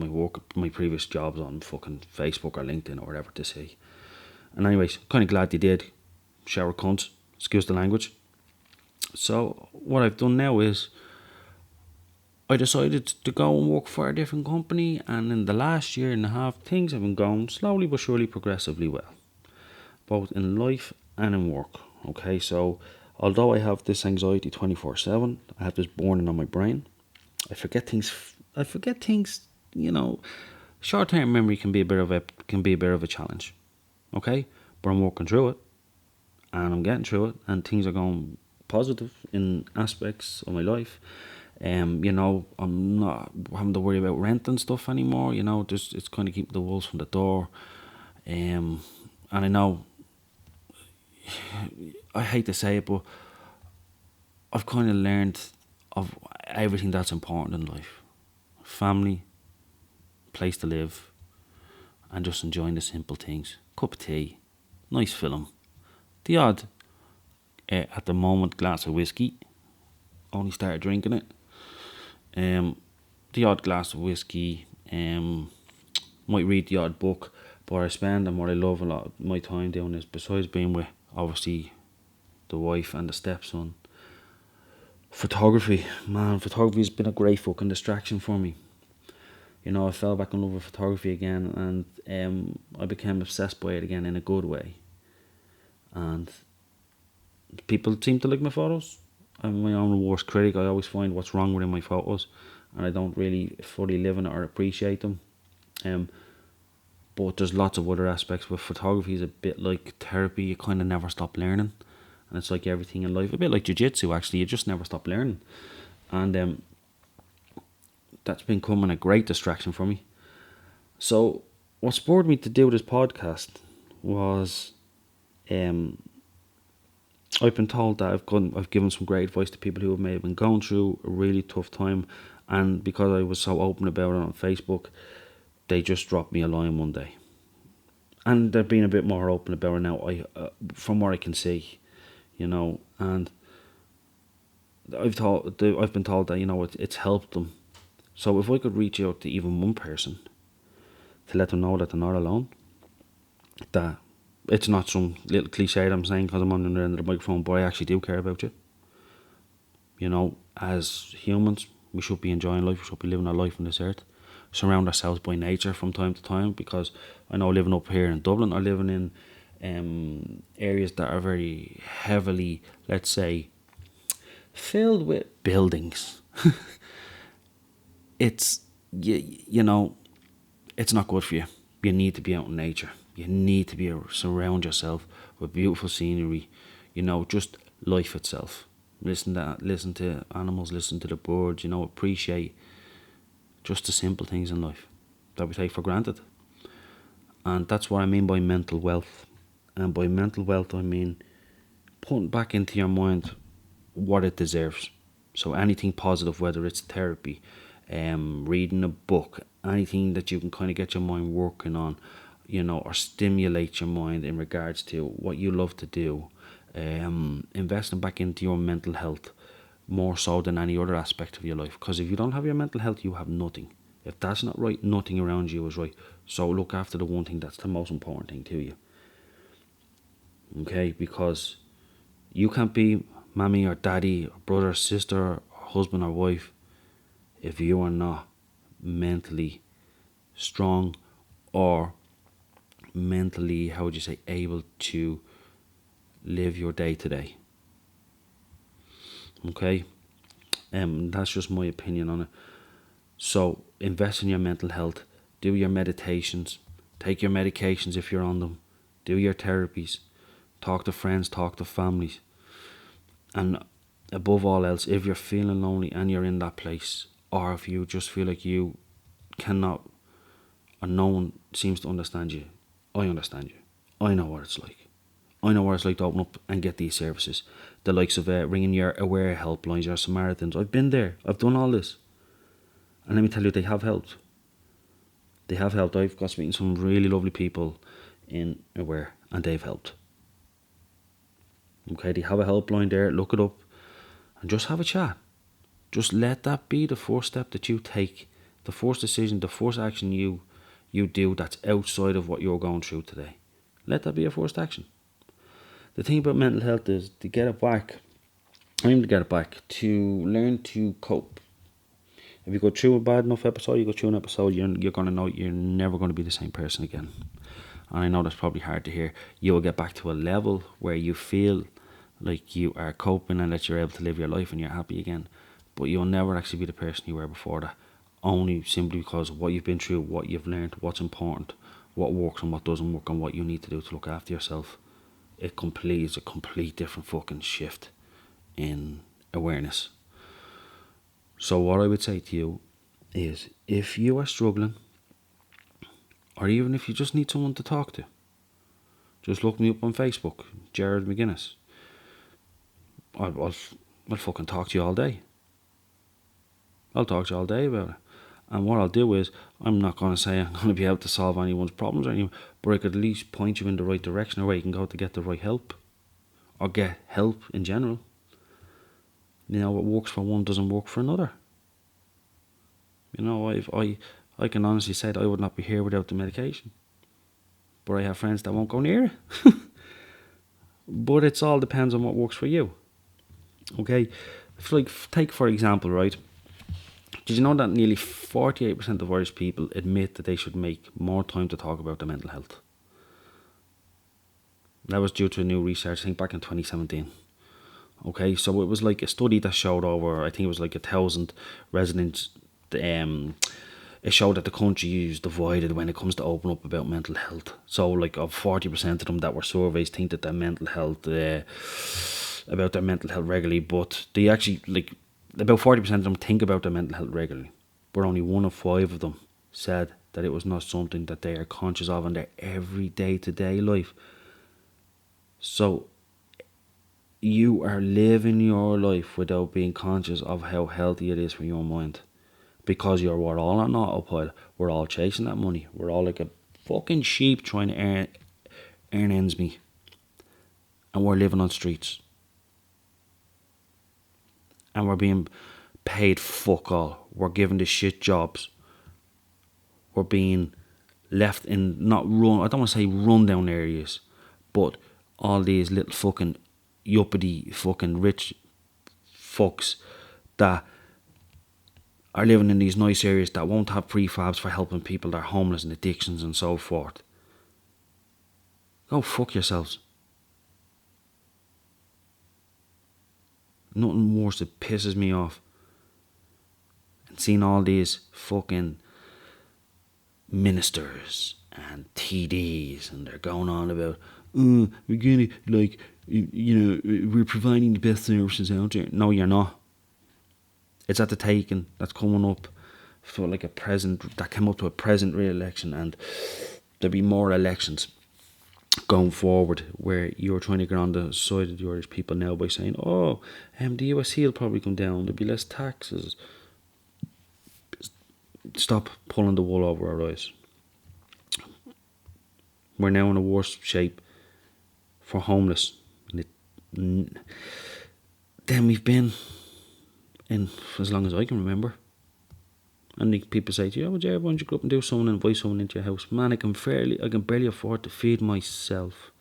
my previous jobs on fucking Facebook or LinkedIn or whatever to see. And anyways, kind of glad they did. Shower cunts, excuse the language. So what I've done now is I decided to go and work for a different company, and in the last year and a half, things have been going slowly but surely progressively well, both in life and in work. Okay, so although I have this anxiety 24/7, I have this burning on my brain. I forget things short-term memory can be a bit of a challenge. Okay, but I'm working through it, and I'm getting through it, and things are going positive in aspects of my life. I'm not having to worry about rent and stuff anymore. Just it's kind of keeping the wolves from the door. And I know I hate to say it, but I've kind of learned of everything that's important in life: family, place to live, and just enjoying the simple things. Cup of tea, nice film, the odd, at the moment, glass of whiskey. Only started drinking it. The odd glass of whiskey. Might read the odd book, but I spend and what I love a lot of my time doing is, besides being with obviously the wife and the stepson, photography. Man, photography has been a great fucking distraction for me. I fell back in love with photography again, and I became obsessed by it again in a good way. And people seem to like my photos. I'm my own worst critic. I always find what's wrong within my photos, and I don't really fully live in it or appreciate them. But there's lots of other aspects with photography. Is a bit like therapy. You kind of never stop learning, and it's like everything in life. A bit like jiu-jitsu, actually. You just never stop learning, and that's been becoming a great distraction for me. So what spurred me to do this podcast was, I've been told that I've given some great advice to people who may have been going through a really tough time, and because I was so open about it on Facebook, they just dropped me a line one day, and they're being a bit more open about it now. From what I can see, and I've been told that it's helped them. So if I could reach out to even one person to let them know that they're not alone, that it's not some little cliche that I'm saying because I'm on the other end of the microphone, but I actually do care about you. As humans, we should be enjoying life. We should be living our life on this earth. Surround ourselves by nature from time to time, because I know living up here in Dublin or living in areas that are very heavily, let's say, filled with buildings. It's it's not good for you. You need to be out in nature. You need to be surround yourself with beautiful scenery. Just life itself. Listen to animals. Listen to the birds. Appreciate just the simple things in life that we take for granted. And that's what I mean by mental wealth. And by mental wealth, I mean putting back into your mind what it deserves. So anything positive, whether it's therapy, reading a book, anything that you can kind of get your mind working on, or stimulate your mind in regards to what you love to do, investing back into your mental health more so than any other aspect of your life. Because if you don't have your mental health, you have nothing. If that's not right, nothing around you is right. So look after the one thing that's the most important thing to you. Okay, because you can't be mommy or daddy or brother or sister or husband or wife if you are not mentally strong or mentally, able to live your day to day. Okay, that's just my opinion on it. So invest in your mental health. Do your meditations. Take your medications if you're on them. Do your therapies. Talk to friends. Talk to families. And above all else, if you're feeling lonely and you're in that place, or if you just feel like you cannot, or no one seems to understand you, I understand you. I know what it's like. I know what it's like to open up and get these services. The likes of ringing your Aware helplines, your Samaritans. I've been there. I've done all this. And let me tell you, they have helped. They have helped. I've got to meet some really lovely people in Aware, and they've helped. Okay, they have a helpline there. Look it up and just have a chat. Just let that be the first step that you take. The first decision, the first action you do that's outside of what you're going through today. Let that be your first action. The thing about mental health is to get it back. I aim to get it back, to learn to cope. If you go through a bad enough episode, you go through an episode, you're going to know you're never going to be the same person again. And I know that's probably hard to hear. You will get back to a level where you feel like you are coping and that you're able to live your life and you're happy again. But you'll never actually be the person you were before that. only simply because of what you've been through, what you've learned, what's important, what works and what doesn't work, and what you need to do to look after yourself. It's a complete different fucking shift in awareness. So what I would say to you is, if you are struggling, or even if you just need someone to talk to, just look me up on Facebook, Jared McGuinness. I'll fucking talk to you all day. I'll talk to you all day about it. And what I'll do is, I'm not going to say I'm going to be able to solve anyone's problems or anything, but I could at least point you in the right direction, or where you can go to get the right help, or get help in general. You know, what works for one doesn't work for another. You know, I can honestly say that I would not be here without the medication. But I have friends that won't go near it. But it's all depends on what works for you. Okay? Like, take for example, right? Did you know that nearly 48% of Irish people admit that they should make more time to talk about their mental health? That was due to a new research, I think, back in 2017. Okay, so it was like a study that showed over, I think it was like 1,000 residents. It showed that the country is divided when it comes to open up about mental health. So, like, of 40% of them that were surveyed think that their mental health, about their mental health regularly, but they actually, like, about 40% of them think about their mental health regularly, but only 1 of 5 of them said that it was not something that they are conscious of in their everyday to day life. So you are living your life without being conscious of how healthy it is for your mind, because we're all on autopilot. We're all chasing that money. We're all like a fucking sheep trying to earn ends meet, and we're living on streets. And we're being paid fuck all. We're given the shit jobs. We're being left in I don't want to say run down areas, but all these little fucking yuppity fucking rich fucks that are living in these nice areas that won't have prefabs for helping people that are homeless and addictions and so forth. Go fuck yourselves. Nothing worse that pisses me off and seeing all these fucking ministers and TDs, and they're going on about, we're gonna, like, we're providing the best services out there. No, you're not. It's at the taking that's coming up for like that came up to a present re-election, and there'll be more elections going forward where you're trying to get on the side of the Irish people now by saying, the USC will probably come down, there'll be less taxes. Stop pulling the wool over our eyes. We're now in a worse shape for homeless than we've been in as long as I can remember. And the people say to you, why don't you go up and do something and invite someone into your house? Man, I can barely afford to feed myself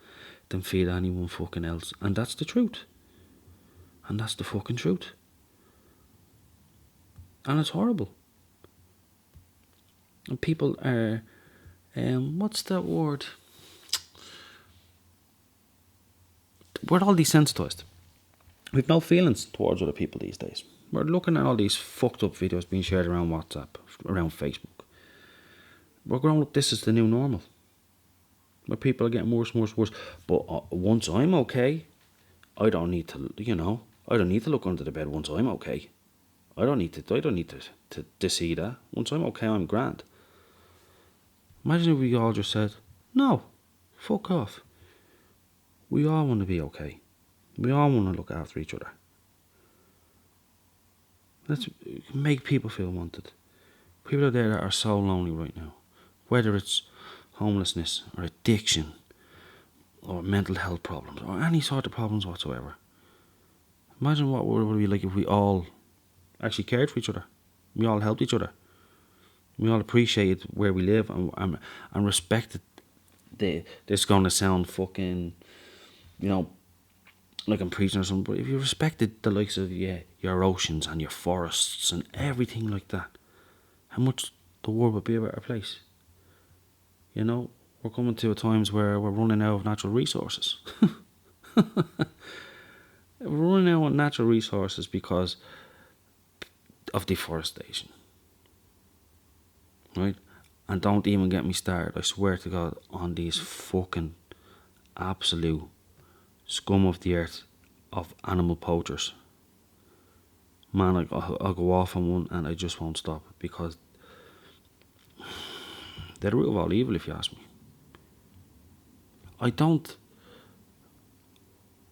than feed anyone fucking else. And that's the truth. And that's the fucking truth. And it's horrible. And people are, what's that word? We're all desensitised. We've no feelings towards other people these days. We're looking at all these fucked up videos being shared around WhatsApp, around Facebook. We're growing up, this is the new normal. Where people are getting worse and worse and worse. But once I'm okay, I don't need to look under the bed once I'm okay. I don't need to see that. Once I'm okay, I'm grand. Imagine if we all just said, no, fuck off. We all want to be okay. We all want to look after each other. Let's make people feel wanted. People out there that are so lonely right now, whether it's homelessness or addiction or mental health problems or any sort of problems whatsoever. Imagine what it would be like if we all actually cared for each other. We all helped each other. We all appreciated where we live and respected this is going to sound fucking, like I'm preaching or something, but if you respected the likes of your oceans and your forests and everything like that, how much the world would be a better place. We're coming to times where we're running out of natural resources. We're running out of natural resources because of deforestation. right? And don't even get me started, I swear to God, on these fucking absolute scum of the earth of animal poachers. Man, I'll go off on one and I just won't stop, because they're the root of all evil, if you ask me.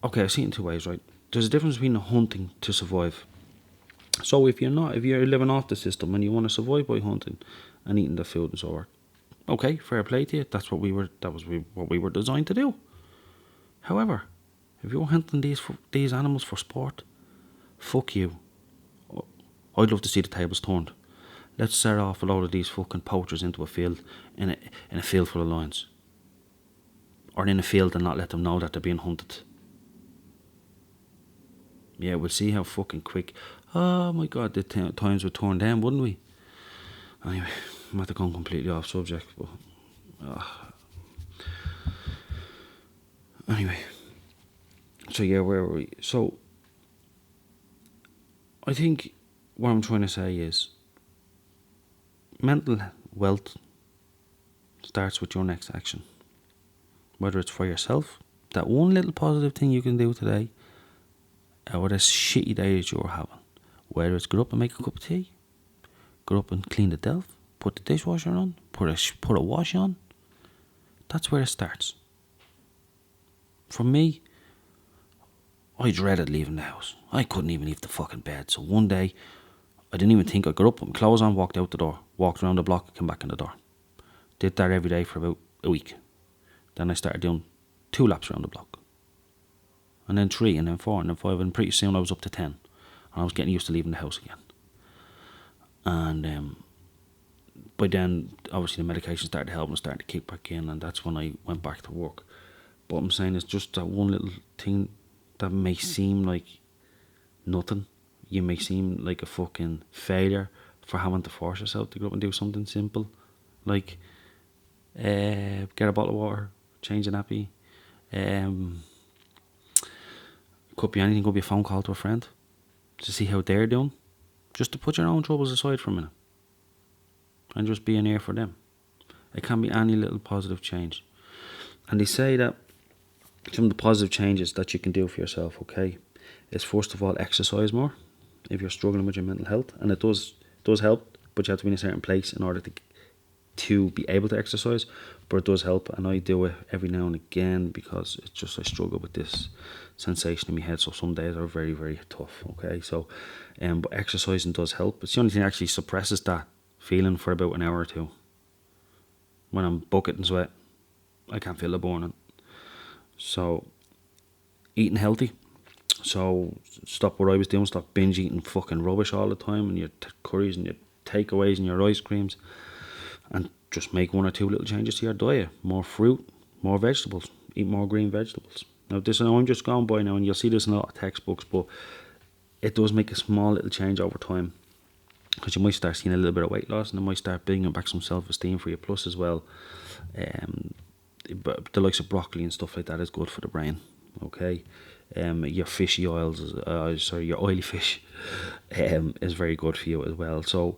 Okay, I see it in two ways, right? There's a difference between hunting to survive. So if you're living off the system and you want to survive by hunting and eating the food and so on, okay, fair play to you. That was what we were designed to do. However, if you're hunting these animals for sport, fuck you. I'd love to see the tables turned. Let's set off a load of these fucking poachers into a field, in a field full of lions, or in a field, and not let them know that they're being hunted. Yeah, we'll see how fucking quick. Oh my God, the times would turn down, wouldn't we? Anyway, I'm not going completely off subject, but anyway. So yeah, where were we? So I think what I'm trying to say is, mental wealth starts with your next action. Whether it's for yourself, that one little positive thing you can do today, or this shitty day that you're having. Whether it's get up and make a cup of tea, get up and clean the delf, put the dishwasher on, put a wash on. That's where it starts. For me, I dreaded leaving the house. I couldn't even leave the fucking bed. So one day, I didn't even think. I got up, put my clothes on, walked out the door, walked around the block, came back in the door. Did that every day for about a week. Then I started doing 2 laps around the block. And then 3, and then 4, and then 5, and pretty soon I was up to 10. And I was getting used to leaving the house again. And by then, obviously the medication started helping, and started to kick back in, and that's when I went back to work. But I'm saying it's just that one little thing that may seem like nothing. You may seem like a fucking failure for having to force yourself to go up and do something simple, like get a bottle of water, change a nappy. Could be anything. Could be a phone call to a friend to see how they're doing, just to put your own troubles aside for a minute and just be an ear for them. It can be any little positive change. And they say that some of the positive changes that you can do for yourself, okay, is first of all exercise more if you're struggling with your mental health. And it does help, but you have to be in a certain place in order to be able to exercise. But it does help, and I do it every now and again, because it's just I struggle with this sensation in my head. So some days are very, very tough, okay. So but exercising does help. It's the only thing that actually suppresses that feeling for about an hour or two. When I'm bucketing sweat, I can't feel the burning. So eating healthy. So stop what I was doing. Stop binge eating fucking rubbish all the time, and your curries and your takeaways and your ice creams, and just make 1 or 2 little changes to your diet. More fruit, more vegetables. Eat more green vegetables. Now this, I know I'm just going by now, and you'll see this in a lot of textbooks, but it does make a small little change over time, because you might start seeing a little bit of weight loss, and it might start bringing back some self-esteem for you. Plus as well, but the likes of broccoli and stuff like that is good for the brain, okay. Your fishy oils, your oily fish is very good for you as well. So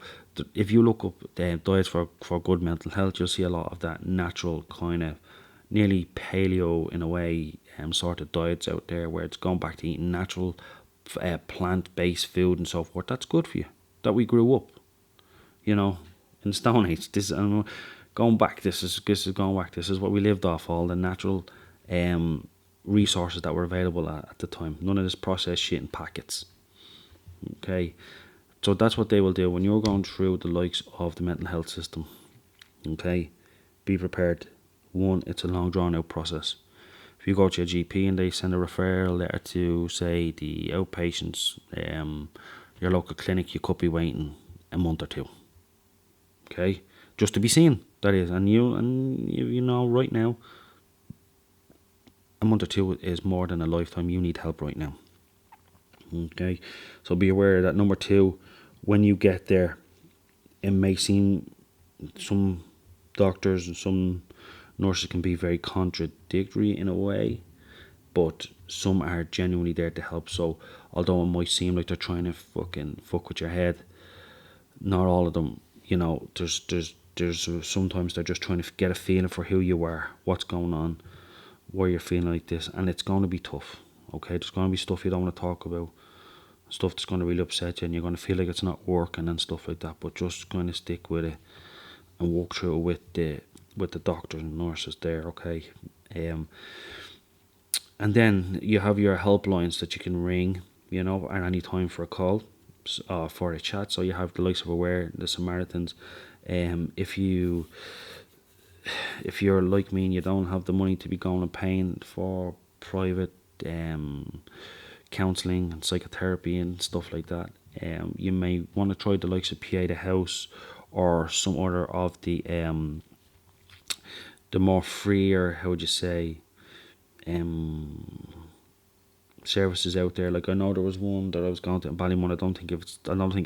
if you look up diets for good mental health, you'll see a lot of that natural kind of nearly paleo in a way sort of diets out there, where it's going back to eating natural plant-based food and so forth. That's good for you. That we grew up, in Stone Age. This going back. This is going back. This is what we lived off, all the natural resources that were available at the time. None of this processed shit in packets. Okay, so that's what they will do when you're going through the likes of the mental health system. Okay, be prepared. 1, it's a long drawn out process. If you go to your GP and they send a referral letter to, say, the outpatients, your local clinic, you could be waiting a month or 2. Okay, just to be seen. That is, and you know right now, a month or 2 is more than a lifetime. You need help right now. Okay, so be aware that number 2, when you get there, it may seem, some doctors and some nurses can be very contradictory in a way, but some are genuinely there to help. So although it might seem like they're trying to fucking fuck with your head, not all of them. There's sometimes they're just trying to get a feeling for who you are, what's going on, why you're feeling like this, and it's going to be tough. Okay, there's going to be stuff you don't want to talk about, stuff that's going to really upset you, and you're going to feel like it's not working and stuff like that. But just kind of stick with it and walk through it with the doctors and nurses there. Okay, and then you have your helplines that you can ring, at any time for a call, for a chat. So you have the likes of Aware, the Samaritans. If you're like me and you don't have the money to be going and paying for private counselling and psychotherapy and stuff like that, you may want to try the likes of PA the House or some other of the more freer, how would you say, services out there. Like I know there was one that I was going to in Ballymun. I don't think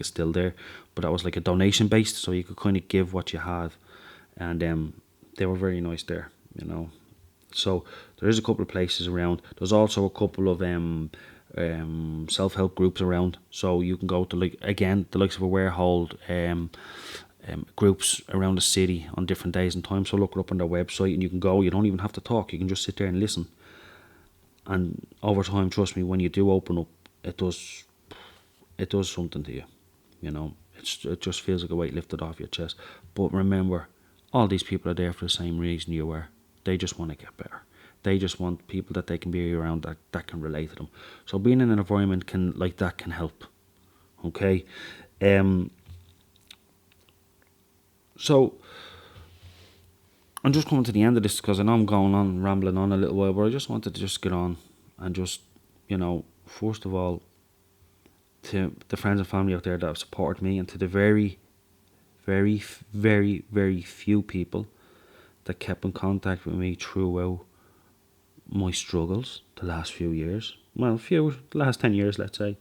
it's still there, but that was like a donation based, so you could kind of give what you have, and they were very nice there, So there is a couple of places around. There's also a couple of self-help groups around, so you can go to the likes of Aware hold groups around the city on different days and times. So look it up on their website and you can go. You don't even have to talk, you can just sit there and listen. And over time, trust me, when you do open up, it does something to you. It just feels like a weight lifted off your chest. But remember, all these people are there for the same reason you are. They just want to get better. They just want people that they can be around that can relate to them. So being in an environment like that can help. Okay. So I'm just coming to the end of this because I know I'm going on, rambling on a little while, but I just wanted to just get on and just, first of all, to the friends and family out there that have supported me, and to the very, very, very, very few people that kept in contact with me throughout my struggles the last few years. Well, the last 10 years, let's say.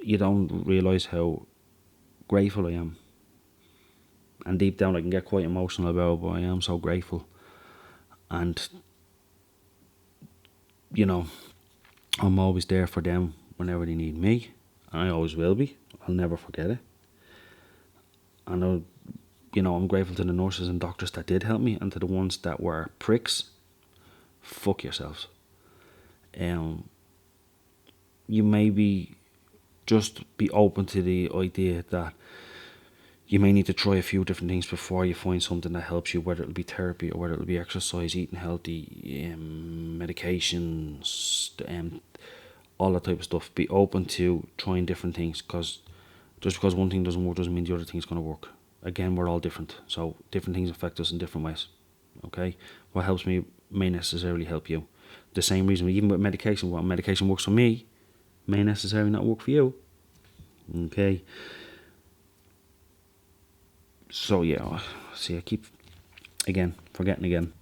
You don't realise how grateful I am. And deep down I can get quite emotional about it, but I am so grateful. And, I'm always there for them whenever they need me. And I always will be. I'll never forget it. And I'm grateful to the nurses and doctors that did help me, and to the ones that were pricks. Fuck yourselves. You maybe just be open to the idea that you may need to try a few different things before you find something that helps you, whether it'll be therapy or whether it'll be exercise, eating healthy, medications, all that type of stuff. Be open to trying different things, because just because one thing doesn't work doesn't mean the other thing's going to work. Again, we're all different, so different things affect us in different ways. Okay, what helps me may necessarily help you. The same reason, even with medication, what medication works for me may necessarily not work for you. Okay. So yeah, see, I keep forgetting again.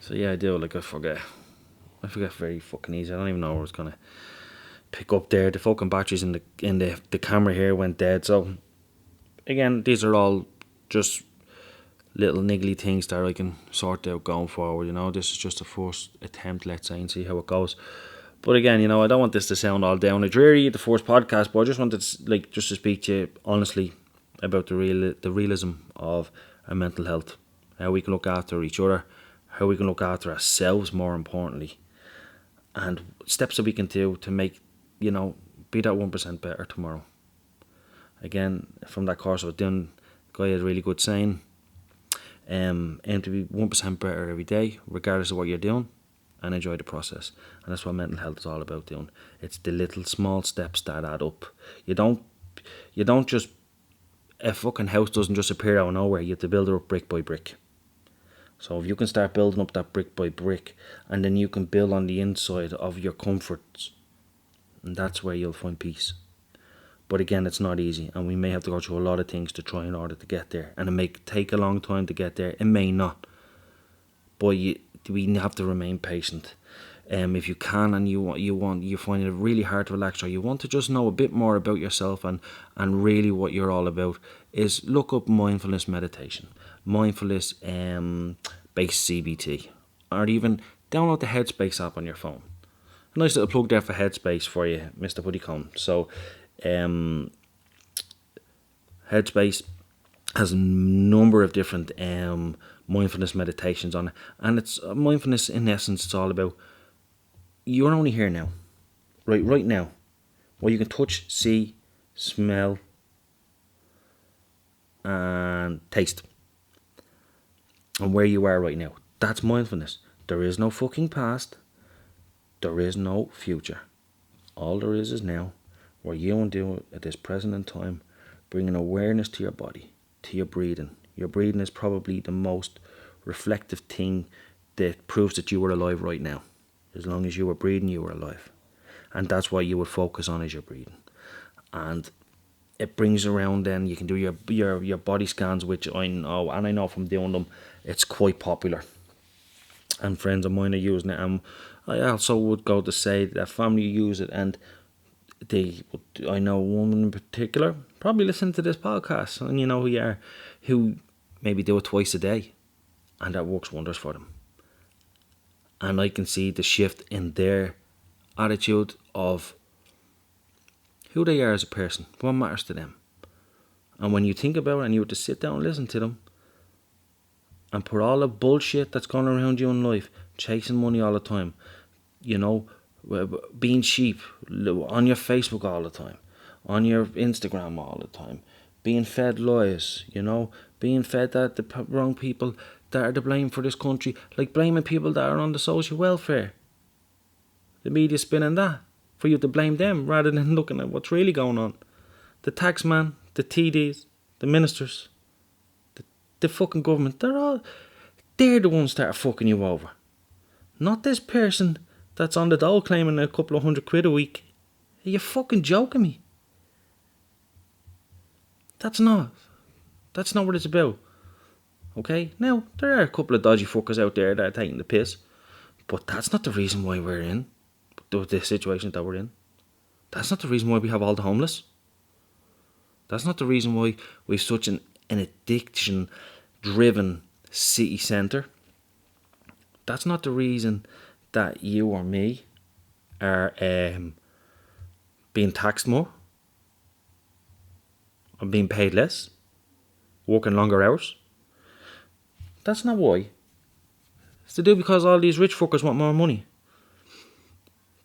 So yeah, I do. I forget very fucking easy. I don't even know where I was gonna pick up there. The fucking batteries in the camera here went dead. So again, these are all just little niggly things that I can sort out going forward. This is just a first attempt, let's say, and see how it goes. But again, I don't want this to sound all down and dreary, the first podcast, but I just wanted to, just to speak to you honestly about the realism of our mental health, how we can look after each other, how we can look after ourselves, more importantly, and steps that we can do to make, be that 1% better tomorrow. Again, from that course I was doing, the guy had a really good saying, aim to be 1% better every day, regardless of what you're doing, and enjoy the process. And that's what mental health is all about doing. It's the little small steps that add up. You don't just, a fucking house doesn't just appear out of nowhere. You have to build it up brick by brick. So if you can start building up that brick by brick, and then you can build on the inside of your comforts, and that's where you'll find peace. But again, it's not easy, and we may have to go through a lot of things to try in order to get there, and it may take a long time to get there. It may not, but we have to remain patient. If you can, and you find it really hard to relax, or you want to just know a bit more about yourself and really what you're all about, is look up mindfulness meditation, mindfulness based CBT, or even download the Headspace app on your phone. A nice little plug there for Headspace for you, Mr. Buddycombe. So Headspace, has a number of different mindfulness meditations on it. And it's mindfulness, in essence, it's all about you're only here now. Right now. Where you can touch, see, smell, and taste. And where you are right now. That's mindfulness. There is no fucking past. There is no future. All there is now. Where you and do at this present in time, bringing awareness to your body, to your breathing. Your breathing is probably the most reflective thing that proves that you are alive right now. As long as you were breathing, you were alive. And that's what you would focus on, is your breathing. And it brings around, then you can do your body scans, which I know, and I know from doing them, it's quite popular. And friends of mine are using it. And I also would go to say that family use it, and I know one in particular, probably listening to this podcast, and you know who you are, who maybe do it twice a day, and that works wonders for them. And I can see the shift in their attitude of who they are as a person, what matters to them. And when you think about it and you were to sit down and listen to them and put all the bullshit that's going around you in life, chasing money all the time, you know, being sheep on your Facebook all the time, on your Instagram all the time, being fed lies, you know, being fed that the wrong people that are to blame for this country, like blaming people that are on the social welfare. The media spinning that for you to blame them rather than looking at what's really going on. The taxman, the TDs, the ministers, the fucking government, they're the ones that are fucking you over. Not this person that's on the dole claiming a couple of £100 a week. Are you fucking joking me? That's not what it's about. Okay? Now, there are a couple of dodgy fuckers out there that are taking the piss, but that's not the reason why we're in the situation that we're in. That's not the reason why we have all the homeless. That's not the reason why we've such an addiction-driven city centre. That's not the reason that you or me are being taxed more and being paid less, working longer hours. That's not why. It's to do because all these rich fuckers want more money.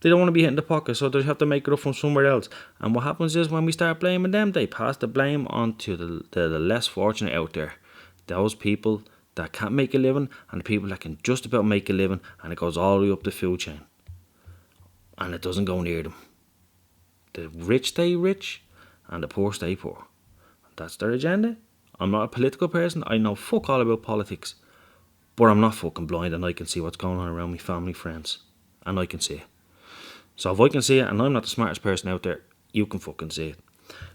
They don't want to be hitting the pocket, so they have to make it up from somewhere else. And what happens is when we start blaming them, they pass the blame on to the less fortunate out there. Those people that can't make a living and the people that can just about make a living, and it goes all the way up the food chain. And it doesn't go near them. The rich stay rich and the poor stay poor. That's their agenda. I'm not a political person. I know fuck all about politics. But I'm not fucking blind, and I can see what's going on around me family, friends. And I can see it. So if I can see it, and I'm not the smartest person out there, you can fucking see it.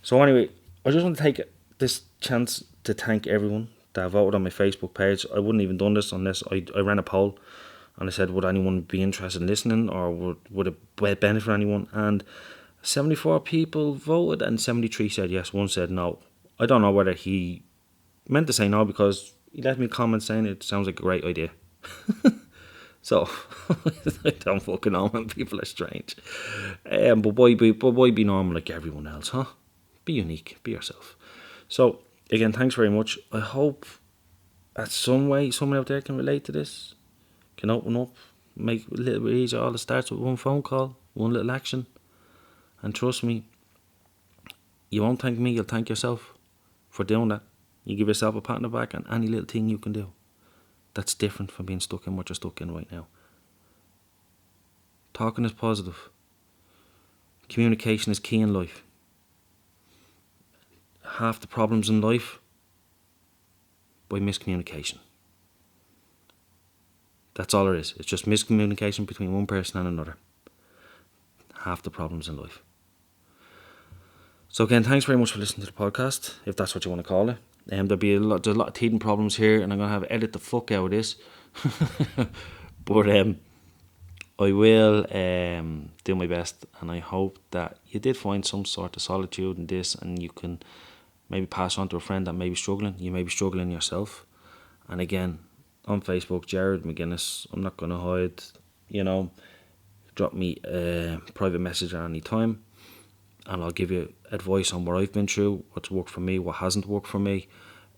So anyway, I just want to take this chance to thank everyone that voted on my Facebook page. I wouldn't even done this unless I ran a poll and I said, would anyone be interested in listening, or would it benefit anyone? And 74 people voted and 73 said yes, one said no. I don't know whether he meant to say no because he left me a comment saying it sounds like a great idea. So, I don't fucking know, man. People are strange. But why be normal like everyone else, huh? Be unique. Be yourself. So, again, thanks very much. I hope that some way someone out there can relate to this, can open up, make it a little bit easier. All it starts with one phone call, one little action. And trust me, you won't thank me, you'll thank yourself for doing that. You give yourself a pat on the back on any little thing you can do. That's different from being stuck in what you're stuck in right now. Talking is positive. Communication is key in life. Half the problems in life by miscommunication. That's all there is. It's just miscommunication between one person and another. Half the problems in life. So again, thanks very much for listening to the podcast, if that's what you want to call it. There's a lot of teething problems here, and I'm going to have to edit the fuck out of this. But I will do my best, and I hope that you did find some sort of solitude in this, and you can maybe pass on to a friend that may be struggling. You may be struggling yourself. And again, on Facebook, Jared McGuinness, I'm not going to hide, drop me a private message at any time, and I'll give you advice on what I've been through, what's worked for me, what hasn't worked for me.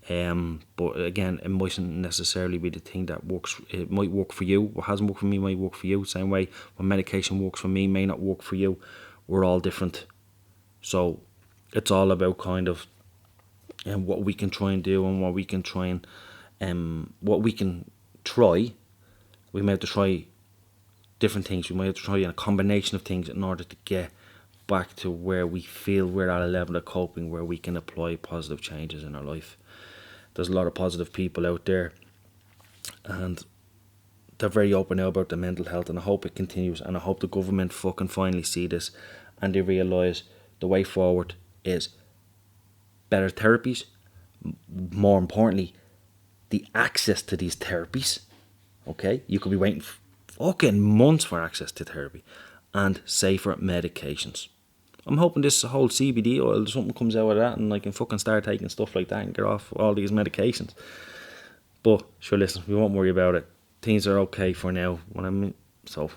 But again, it mightn't necessarily be the thing that works. It might work for you. What hasn't worked for me might work for you. Same way, when medication works for me, may not work for you. We're all different. So it's all about kind of what we can try and do, and what we can try and what we can try. We may have to try different things. We might have to try a combination of things in order to get back to where we feel we're at a level of coping where we can apply positive changes in our life. There's a lot of positive people out there, and they're very open now about their mental health, and I hope it continues, and I hope the government fucking finally see this and they realise the way forward is better therapies, more importantly, the access to these therapies. Okay, you could be waiting fucking months for access to therapy, and safer medications. I'm hoping this whole CBD oil, something comes out of that and I can fucking start taking stuff like that and get off all these medications. But sure, listen, we won't worry about it. Things are okay for now. So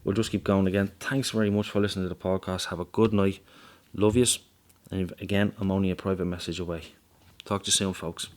we'll just keep going again. Thanks very much for listening to the podcast. Have a good night. Love yous. And again, I'm only a private message away. Talk to you soon, folks.